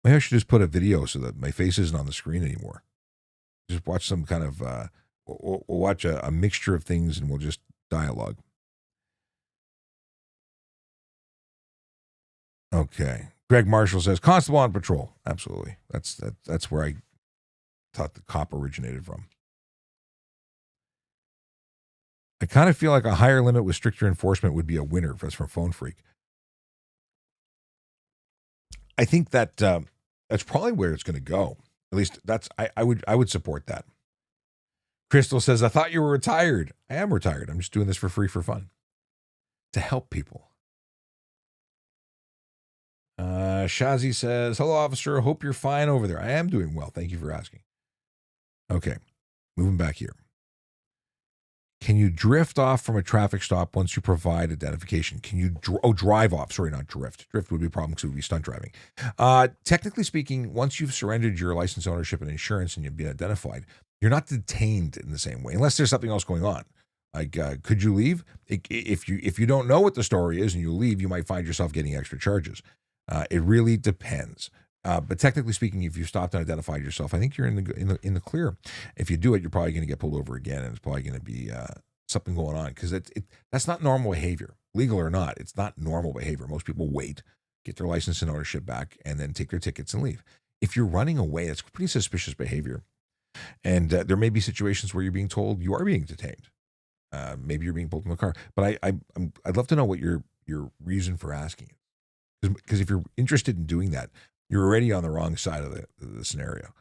Maybe I should just put a video so that my face isn't on the screen anymore. Just watch some kind of, we'll watch a mixture of things and we'll just dialogue. Okay. Greg Marshall says, Constable on patrol. Absolutely. That's where I thought the cop originated from. I kind of feel like a higher limit with stricter enforcement would be a winner. If that's from Phone Freak. I think that that's probably where it's going to go. At least I would support that. Crystal says, I thought you were retired. I am retired. I'm just doing this for free for fun. To help people. Shazi says, hello, officer. Hope you're fine over there. I am doing well. Thank you for asking. Okay. Moving back here. Can you drift off from a traffic stop once you provide identification? Can you drive off? Sorry, not drift. Drift would be a problem because it would be stunt driving. Technically speaking, once you've surrendered your license, ownership, and insurance and you've been identified, you're not detained in the same way unless there's something else going on. Like, could you leave? If you don't know what the story is and you leave, you might find yourself getting extra charges. It really depends. But technically speaking, if you stopped and identified yourself, I think you're in the clear. If you do it, you're probably going to get pulled over again, and it's probably going to be something going on because that's not normal behavior, legal or not. It's not normal behavior. Most people wait, get their license and ownership back, and then take their tickets and leave. If you're running away, that's pretty suspicious behavior. And there may be situations where you're being told you are being detained. Maybe you're being pulled from the car. But I'd love to know what your reason for asking is, because if you're interested in doing that, you're already on the wrong side of the scenario.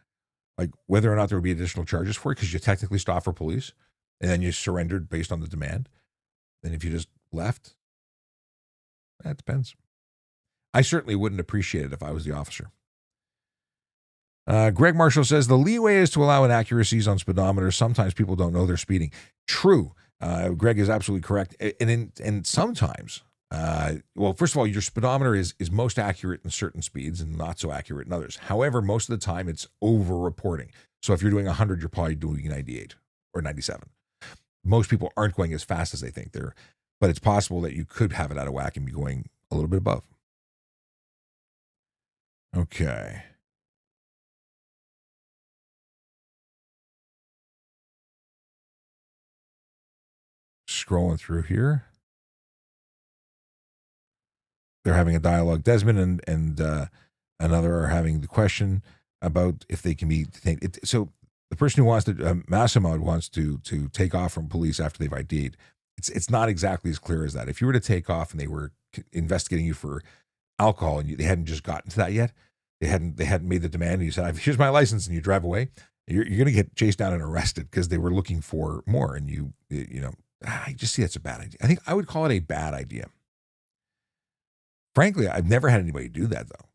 Like whether or not there would be additional charges for it because you technically stopped for police and then you surrendered based on the demand. Then if you just left, that depends. I certainly wouldn't appreciate it if I was the officer. Greg Marshall says the leeway is to allow inaccuracies on speedometers. Sometimes people don't know they're speeding. True. Greg is absolutely correct. And sometimes, well, first of all, your speedometer is most accurate in certain speeds and not so accurate in others. However, most of the time it's over-reporting. So if you're doing 100, you're probably doing 98 or 97. Most people aren't going as fast as they think they're, but it's possible that you could have it out of whack and be going a little bit above. Okay. Scrolling through here. They're having a dialogue. Desmond and another are having the question about if they can be detained. So the person who wants to, Massimo wants to take off from police after they've ID'd. It's not exactly as clear as that. If you were to take off and they were investigating you for alcohol and they hadn't just gotten to that yet, they hadn't made the demand, and you said, "Here's my license," and you drive away, you're going to get chased down and arrested because they were looking for more. And you know, I just see that's a bad idea. I think I would call it a bad idea. Frankly, I've never had anybody do that, though.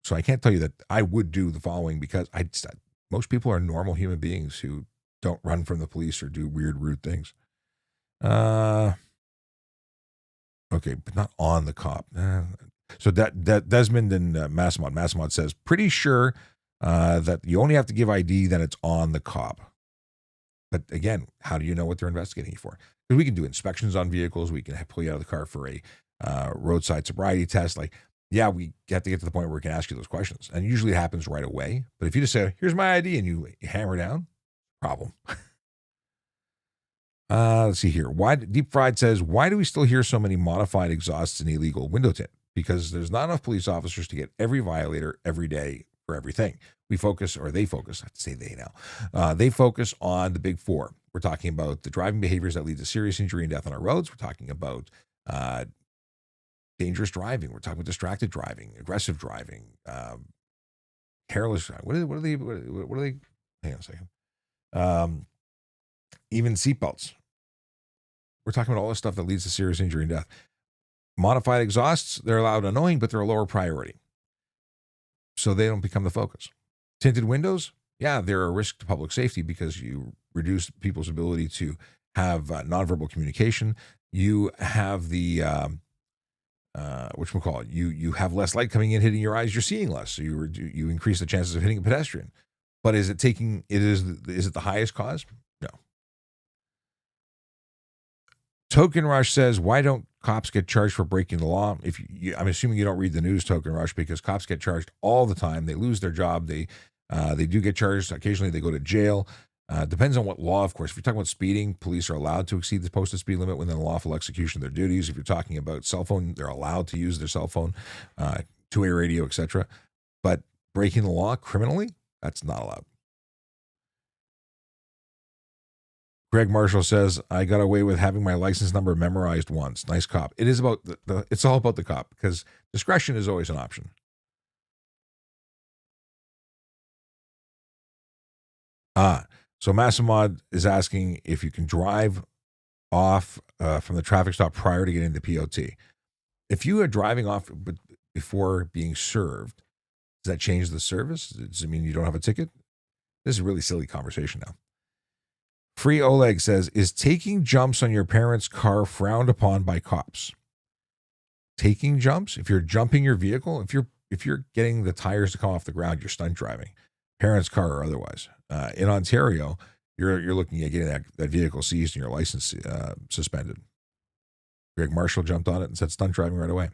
So I can't tell you that I would do the following because most people are normal human beings who don't run from the police or do weird, rude things. Okay, but not on the cop. So that Desmond and Massamod says, pretty sure that you only have to give ID, then it's on the cop. But again, how do you know what they're investigating you for? Because we can do inspections on vehicles. We can pull you out of the car for a roadside sobriety test. Like, yeah, we have to get to the point where we can ask you those questions. And usually it happens right away. But if you just say, here's my ID, and you hammer down, problem. Let's see here. Deep Fried says, why do we still hear so many modified exhausts and illegal window tint? Because there's not enough police officers to get every violator every day for everything. They focus, I have to say they now. They focus on the big four. We're talking about the driving behaviors that lead to serious injury and death on our roads. We're talking about dangerous driving. We're talking about distracted driving, aggressive driving, careless driving. What are they? Hang on a second. Even seatbelts. We're talking about all this stuff that leads to serious injury and death. Modified exhausts, they're allowed unknowing, but they're a lower priority. So they don't become the focus. Tinted windows, yeah, they're a risk to public safety because you reduce people's ability to have nonverbal communication. You have the, whatchamacallit, you have less light coming in, hitting your eyes, you're seeing less. So you increase the chances of hitting a pedestrian. But is it the highest cause? No. Token Rush says, why don't cops get charged for breaking the law. I'm assuming you don't read the news, Token Rush, because cops get charged all the time. They lose their job. They do get charged. Occasionally, they go to jail. Depends on what law, of course. If you're talking about speeding, police are allowed to exceed the posted speed limit within the lawful execution of their duties. If you're talking about cell phone, they're allowed to use their cell phone, two-way radio, etc. But breaking the law criminally, that's not allowed. Greg Marshall says, I got away with having my license number memorized once. Nice cop. It is about it's all about the cop, because discretion is always an option. So Massamod is asking if you can drive off from the traffic stop prior to getting the POT. If you are driving off before being served, does that change the service? Does it mean you don't have a ticket? This is a really silly conversation now. Free Oleg says, is taking jumps on your parents' car frowned upon by cops? Taking jumps? If you're jumping your vehicle, if you're getting the tires to come off the ground, you're stunt driving, parents' car or otherwise. In Ontario, you're looking at getting that vehicle seized and your license suspended. Greg Marshall jumped on it and said stunt driving right away.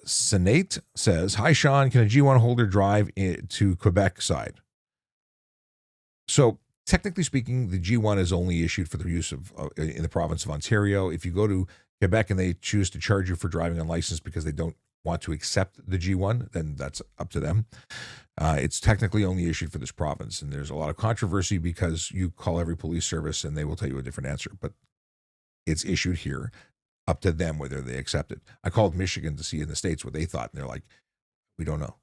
Senate says, hi, Sean, can a G1 holder drive to Quebec side? So technically speaking, the G1 is only issued for the use of in the province of Ontario. If you go to Quebec and they choose to charge you for driving unlicensed because they don't want to accept the G1, then that's up to them. It's technically only issued for this province, and there's a lot of controversy because you call every police service and they will tell you a different answer, but it's issued here, up to them whether they accept it. I called Michigan to see in the States what they thought, and they're like, we don't know.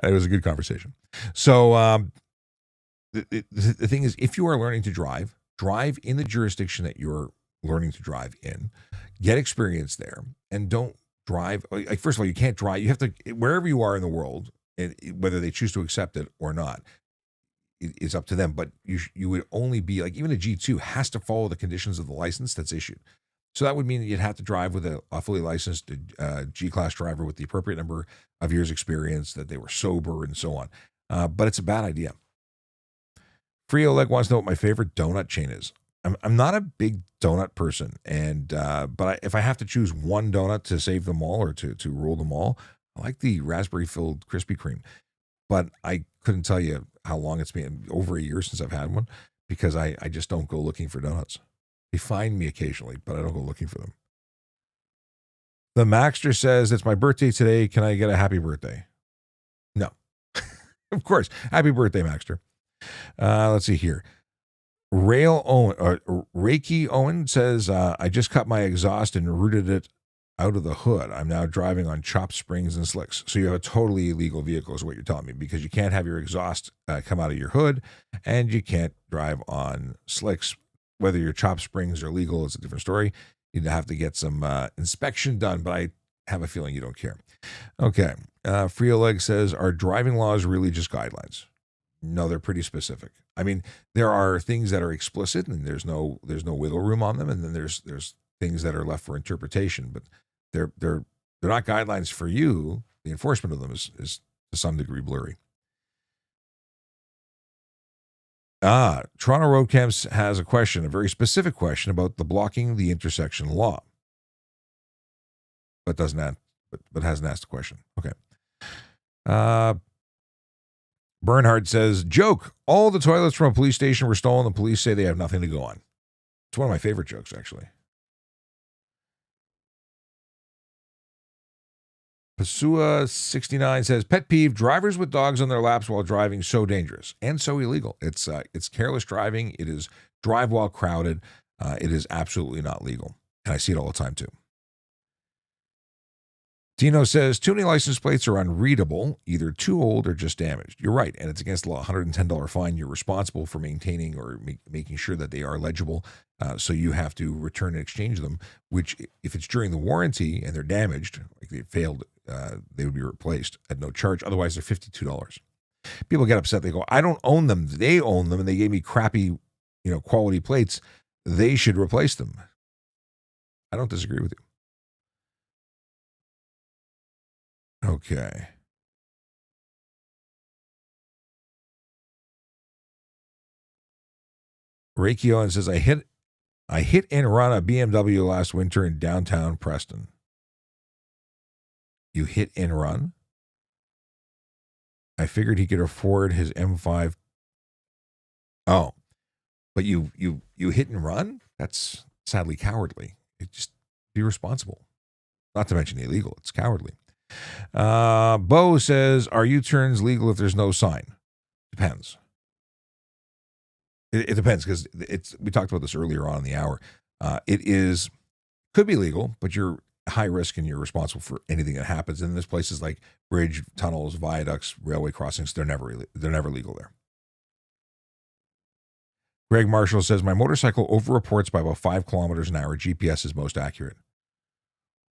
It was a good conversation. So the thing is, if you are learning to drive in the jurisdiction that you're learning to drive in, get experience there, and don't drive. Like, first of all, you can't drive. You have to, wherever you are in the world, and whether they choose to accept it or not, it's up to them. But you would only be like, even a G2 has to follow the conditions of the license that's issued. So that would mean that you'd have to drive with a fully licensed G-class driver with the appropriate number of years experience, that they were sober and so on. But it's a bad idea. Free Oleg wants to know what my favorite donut chain is. I'm not a big donut person, and but if I have to choose one donut to save them all or to rule them all, I like the raspberry-filled Krispy Kreme. But I couldn't tell you how long it's been, over a year since I've had one, because I just don't go looking for donuts. They find me occasionally, but I don't go looking for them. The Maxter says, it's my birthday today. Can I get a happy birthday? No. Of course. Happy birthday, Maxter. Let's see here. Reiki Owen says, I just cut my exhaust and rooted it out of the hood. I'm now driving on chopped springs and slicks. So you have a totally illegal vehicle is what you're telling me, because you can't have your exhaust come out of your hood, and you can't drive on slicks. Whether your chopped springs are legal is a different story. You'd have to get some inspection done, but I have a feeling you don't care. Okay. Free Oleg says, are driving laws really just guidelines? No, they're pretty specific. I mean, there are things that are explicit and there's no wiggle room on them, and then there's things that are left for interpretation, but they're not guidelines for you. The enforcement of them is to some degree blurry. Toronto Road Camps has a question, a very specific question about the blocking the intersection law, but hasn't asked a question. Okay. Bernhard says, joke, all the toilets from a police station were stolen. The police say they have nothing to go on. It's one of my favorite jokes, actually. Pasua69 says, pet peeve, drivers with dogs on their laps while driving, so dangerous and so illegal. It's careless driving. It is drive while crowded. It is absolutely not legal. And I see it all the time too. Dino says, too many license plates are unreadable, either too old or just damaged. You're right, and it's against the law, $110 fine. You're responsible for maintaining or making sure that they are legible, so you have to return and exchange them, which if it's during the warranty and they're damaged, like they failed, they would be replaced at no charge. Otherwise, they're $52. People get upset. They go, I don't own them. They own them, and they gave me crappy, quality plates. They should replace them. I don't disagree with you. Okay. Reiki Owen says, I hit I hit and run a BMW last winter in downtown Preston. You hit and run? I figured he could afford his M5. Oh, but you hit and run? That's sadly cowardly. Just be responsible. Not to mention illegal. It's cowardly. Bo says, are U-turns legal if there's no sign? Depends. It depends because we talked about this earlier on in the hour. Could be legal, but you're high risk and you're responsible for anything that happens. And there's places like bridge, tunnels, viaducts, railway crossings. They're never legal there. Greg Marshall says, my motorcycle over-reports by about 5 kilometers an hour. GPS is most accurate.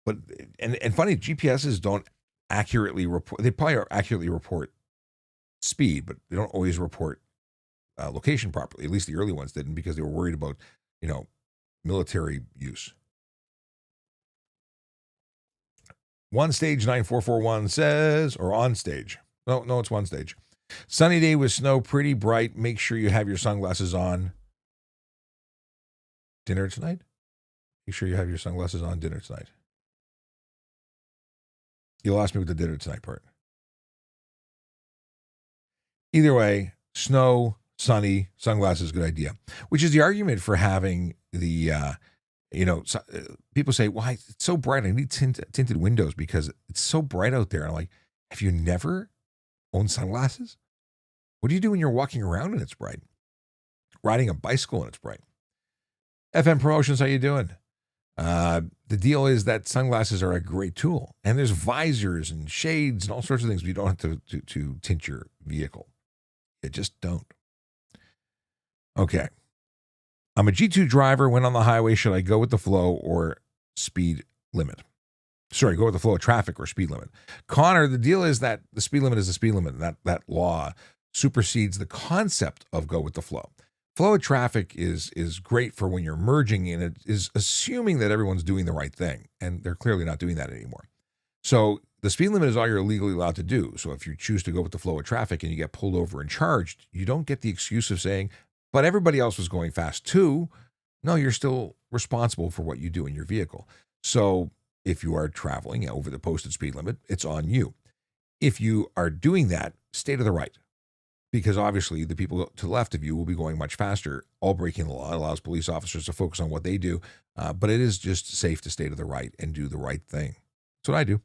But and funny, GPSs don't accurately report. They probably accurately report speed, but they don't always report location properly. At least the early ones didn't, because they were worried about, military use. One Stage 9441 says, or on stage. No, it's One Stage. Sunny day with snow, pretty bright. Make sure you have your sunglasses on. Dinner tonight? Make sure you have your sunglasses on dinner tonight. You lost me with the dinner tonight part. Either way, snow, sunny, sunglasses, good idea. Which is the argument for having the, people say, why it's so bright? I need tinted windows because it's so bright out there. And I'm like, have you never owned sunglasses? What do you do when you're walking around and it's bright? Riding a bicycle and it's bright. FM Promotions, how you doing? The deal is that sunglasses are a great tool, and there's visors and shades and all sorts of things, but you don't have to tint your vehicle. You just don't. Okay. I'm a G2 driver. When on the highway, should I go with the flow or speed limit? Sorry, go with the flow of traffic or speed limit. Connor, the deal is that the speed limit is the speed limit, and that law supersedes the concept of go with the flow. Flow of traffic is great for when you're merging, and it is assuming that everyone's doing the right thing, and they're clearly not doing that anymore. So the speed limit is all you're legally allowed to do. So if you choose to go with the flow of traffic and you get pulled over and charged, you don't get the excuse of saying, but everybody else was going fast too. No, you're still responsible for what you do in your vehicle. So if you are traveling over the posted speed limit, it's on you. If you are doing that, stay to the right, because obviously the people to the left of you will be going much faster. All breaking the law allows police officers to focus on what they do, but it is just safe to stay to the right and do the right thing. That's what I do.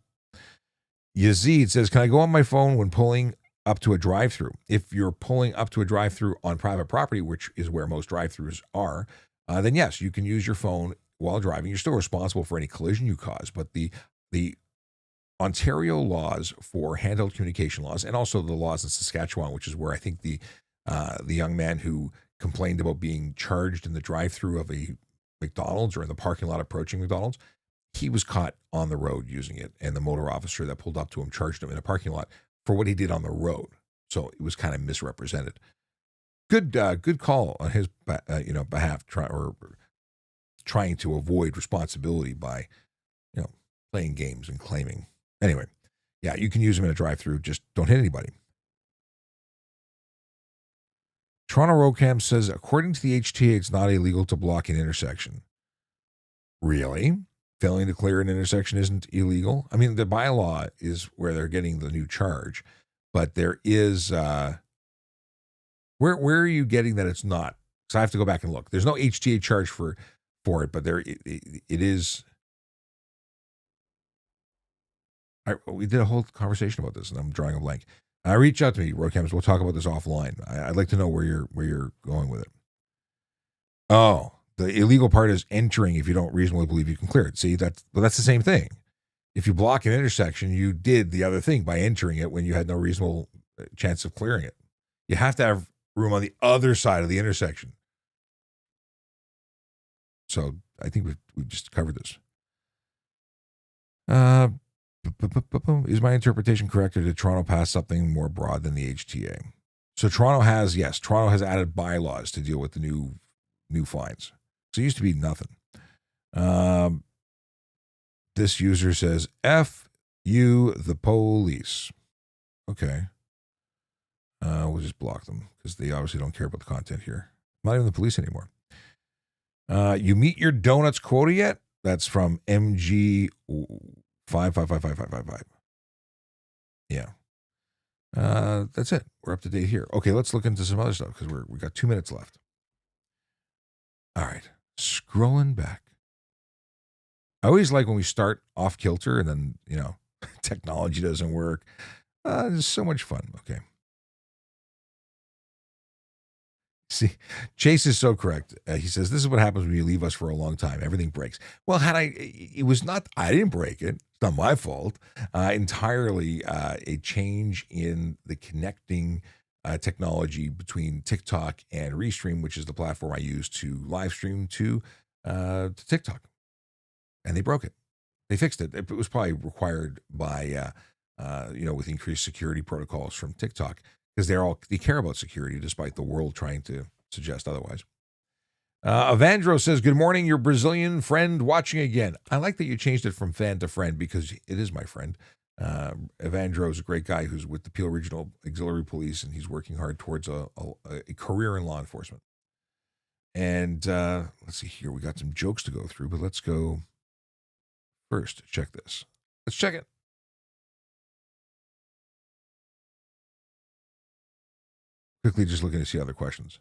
Yazid says, can I go on my phone when pulling up to a drive-through? If you're pulling up to a drive-through on private property, which is where most drive-throughs are, then yes, you can use your phone while driving. You're still responsible for any collision you cause, but the Ontario laws for handheld communication laws, and also the laws in Saskatchewan, which is where I think the young man who complained about being charged in the drive-through of a McDonald's or in the parking lot approaching McDonald's, he was caught on the road using it, and the motor officer that pulled up to him charged him in a parking lot for what he did on the road. So it was kind of misrepresented. Good call on his behalf, trying to avoid responsibility by playing games and claiming. Anyway, yeah, you can use them in a drive-through. Just don't hit anybody. Toronto Roadcam says, according to the HTA, it's not illegal to block an intersection. Really? Failing to clear an intersection isn't illegal? I mean, the bylaw is where they're getting the new charge, but there is where are you getting that it's not? Because I have to go back and look. There's no HTA charge for it, but it is. We did a whole conversation about this, and I'm drawing a blank. Reach out to me, Roadcams. We'll talk about this offline. I'd like to know where you're going with it. Oh, the illegal part is entering if you don't reasonably believe you can clear it. See, that's the same thing. If you block an intersection, you did the other thing by entering it when you had no reasonable chance of clearing it. You have to have room on the other side of the intersection. So I think we've just covered this. Is my interpretation correct, or did Toronto pass something more broad than the HTA? So Toronto has added bylaws to deal with the new fines. So it used to be nothing. This user says, F you, the police. Okay. We'll just block them because they obviously don't care about the content here. Not even the police anymore. You meet your donuts quota yet? That's from MG 55555555. Yeah. That's it. We're up to date here. Okay, let's look into some other stuff because we got 2 minutes left. All right. Scrolling back. I always like when we start off kilter and then, technology doesn't work. It's so much fun. Okay. See, Chase is so correct. He says, this is what happens when you leave us for a long time. Everything breaks. Well, I didn't break it. It's not my fault. Entirely a change in the connecting technology between TikTok and Restream, which is the platform I use to live stream to TikTok. And they broke it. They fixed it. It was probably required by, with increased security protocols from TikTok, because they care about security despite the world trying to suggest otherwise. Evandro says, good morning, your Brazilian friend watching again. I like that you changed it from fan to friend because it is my friend. Evandro is a great guy who's with the Peel Regional Auxiliary Police, and he's working hard towards a career in law enforcement. And let's see here. We got some jokes to go through, but let's go first. Check this. Let's check it. Quickly just looking to see other questions.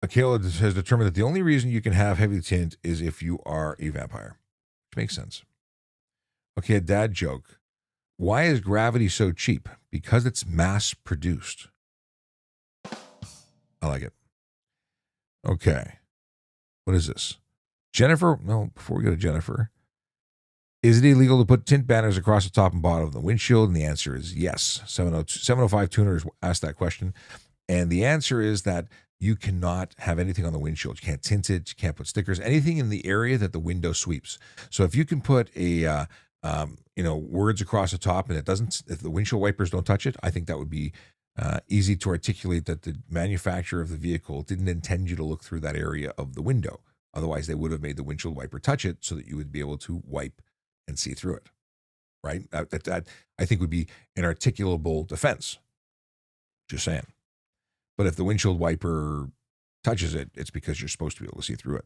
Akela has determined that the only reason you can have heavy tint is if you are a vampire. Which makes sense. Okay, a dad joke. Why is gravity so cheap? Because it's mass produced. I like it. Okay. What is this? Jennifer, no, before we go to Jennifer, is it illegal to put tint banners across the top and bottom of the windshield? And the answer is yes. 705 Tuners asked that question. And the answer is that you cannot have anything on the windshield. You can't tint it. You can't put stickers, anything in the area that the window sweeps. So if you can put words across the top and if the windshield wipers don't touch it, I think that would be easy to articulate that the manufacturer of the vehicle didn't intend you to look through that area of the window. Otherwise, they would have made the windshield wiper touch it so that you would be able to wipe and see through it, right? That I think would be an articulable defense. Just saying. But if the windshield wiper touches it, it's because you're supposed to be able to see through it.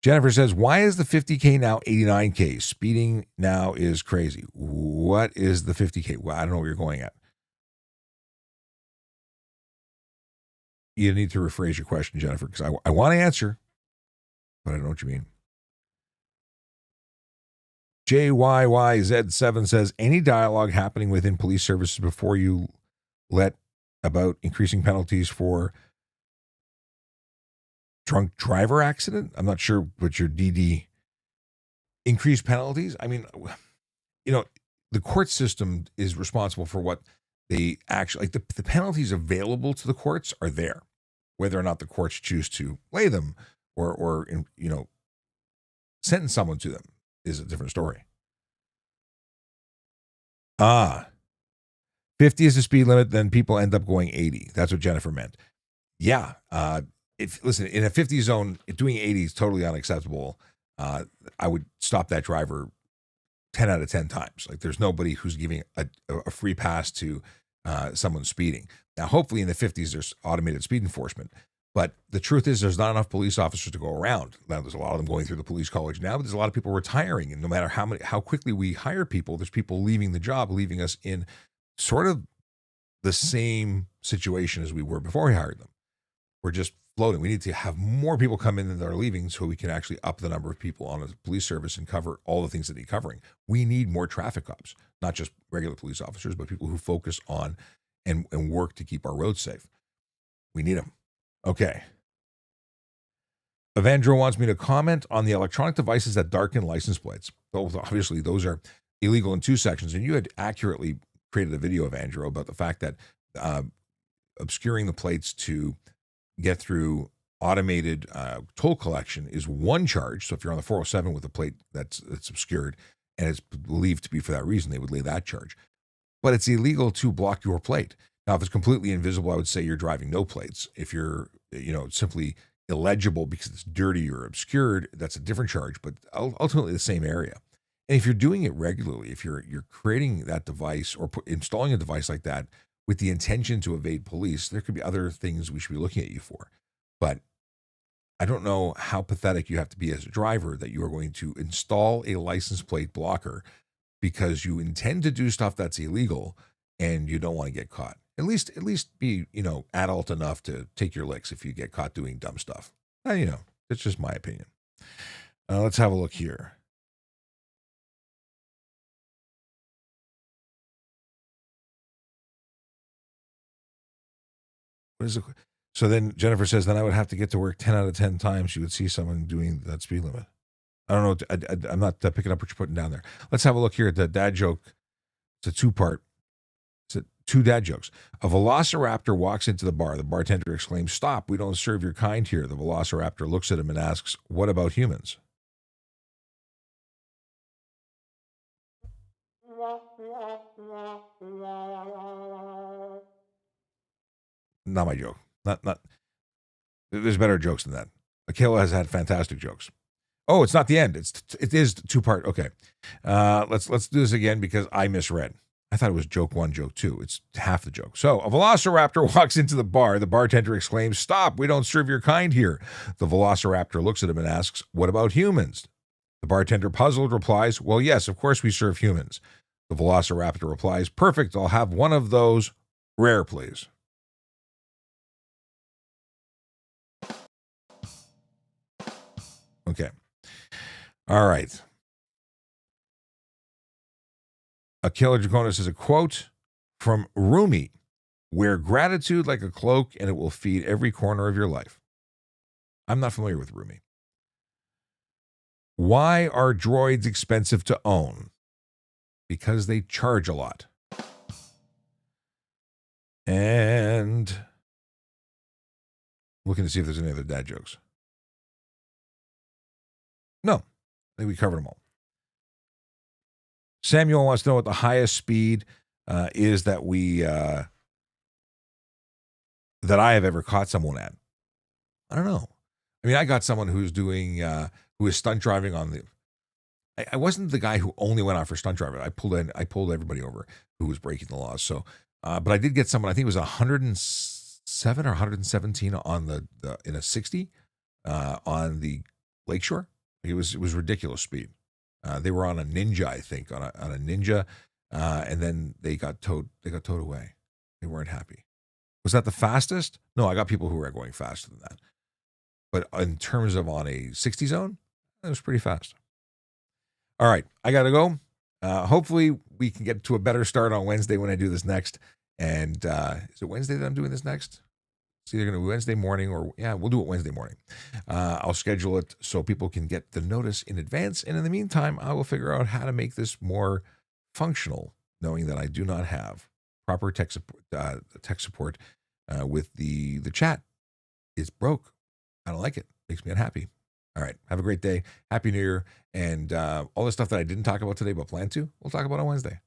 Jennifer says, why is the 50K now 89K? Speeding now is crazy. What is the 50K? Well, I don't know where you're going at. You need to rephrase your question, Jennifer, because I want to answer, but I don't know what you mean. JYYZ7 says, any dialogue happening within police services before you let about increasing penalties for drunk driver accident? I'm not sure what your DD increased penalties. I mean, the court system is responsible for what they actually, like the penalties available to the courts are there. Whether or not the courts choose to lay them or sentence someone to them is a different story. 50 is the speed limit, then people end up going 80. That's what Jennifer meant. Yeah. Listen, in a 50 zone, doing 80 is totally unacceptable. I would stop that driver 10 out of 10 times. Like, there's nobody who's giving a free pass to someone speeding. Now, hopefully in the 50s, there's automated speed enforcement. But the truth is there's not enough police officers to go around. Now, there's a lot of them going through the police college now, but there's a lot of people retiring. And no matter how quickly we hire people, there's people leaving the job, leaving us in sort of the same situation as we were before we hired them. We're just floating. We need to have more people come in that are leaving so we can actually up the number of people on a police service and cover all the things that need covering. We need more traffic cops, not just regular police officers, but people who focus on and work to keep our roads safe. We need them. Okay. Evandro wants me to comment on the electronic devices that darken license plates. Obviously, those are illegal in 2 sections. And you had accurately created a video, Evandro, about the fact that obscuring the plates to get through automated toll collection is 1 charge. So if you're on the 407 with a plate that's obscured and it's believed to be for that reason, they would lay that charge. But it's illegal to block your plate. Now, if it's completely invisible, I would say you're driving no plates. If you're, simply illegible because it's dirty or obscured, that's a different charge, but ultimately the same area. And if you're doing it regularly, if you're creating that device or installing a device like that with the intention to evade police, there could be other things we should be looking at you for. But I don't know how pathetic you have to be as a driver that you are going to install a license plate blocker because you intend to do stuff that's illegal and you don't want to get caught. At least be, adult enough to take your licks if you get caught doing dumb stuff. It's just my opinion. Let's have a look here. What is it? So then Jennifer says, then I would have to get to work 10 out of 10 times. You would see someone doing that speed limit. I don't know. I'm not picking up what you're putting down there. Let's have a look here at the dad joke. It's a two-part. It's two dad jokes. A velociraptor walks into the bar. The bartender exclaims, "Stop, we don't serve your kind here." The velociraptor looks at him and asks, "What about humans?" Not my joke. Not. There's better jokes than that. Akela has had fantastic jokes. Oh, it's not the end. It is two-part. Okay. Let's do this again because I misread. I thought it was joke one, joke two. It's half the joke. So a velociraptor walks into the bar. The bartender exclaims, "Stop, we don't serve your kind here." The velociraptor looks at him and asks, "What about humans?" The bartender, puzzled, replies, "Well, yes, of course we serve humans." The velociraptor replies, "Perfect, I'll have one of those. Rare, please." Okay. All right. Akela Draconis is a quote from Rumi: "Wear gratitude like a cloak, and it will feed every corner of your life." I'm not familiar with Rumi. Why are droids expensive to own? Because they charge a lot. And looking to see if there's any other dad jokes. No, I think we covered them all. Samuel wants to know what the highest speed is that that I have ever caught someone at. I don't know. I mean, I got someone who is stunt driving on the. I wasn't the guy who only went out for stunt driving. I pulled everybody over who was breaking the laws. So, but I did get someone. I think it was 107 or 117 on the in a 60 on the lakeshore. It was ridiculous speed. They were on a Ninja, I think, on a Ninja, and then they got towed. They got towed away. They weren't happy. Was that the fastest? No, I got people who were going faster than that. But in terms of on a 60 zone, it was pretty fast. All right, I got to go. Hopefully, we can get to a better start on Wednesday when I do this next. And is it Wednesday that I'm doing this next? It's either going to be Wednesday morning or, we'll do it Wednesday morning. I'll schedule it so people can get the notice in advance. And in the meantime, I will figure out how to make this more functional, knowing that I do not have proper tech support with the chat. It's broke. I don't like it. Makes me unhappy. All right. Have a great day. Happy New Year. And all the stuff that I didn't talk about today but plan to, we'll talk about on Wednesday.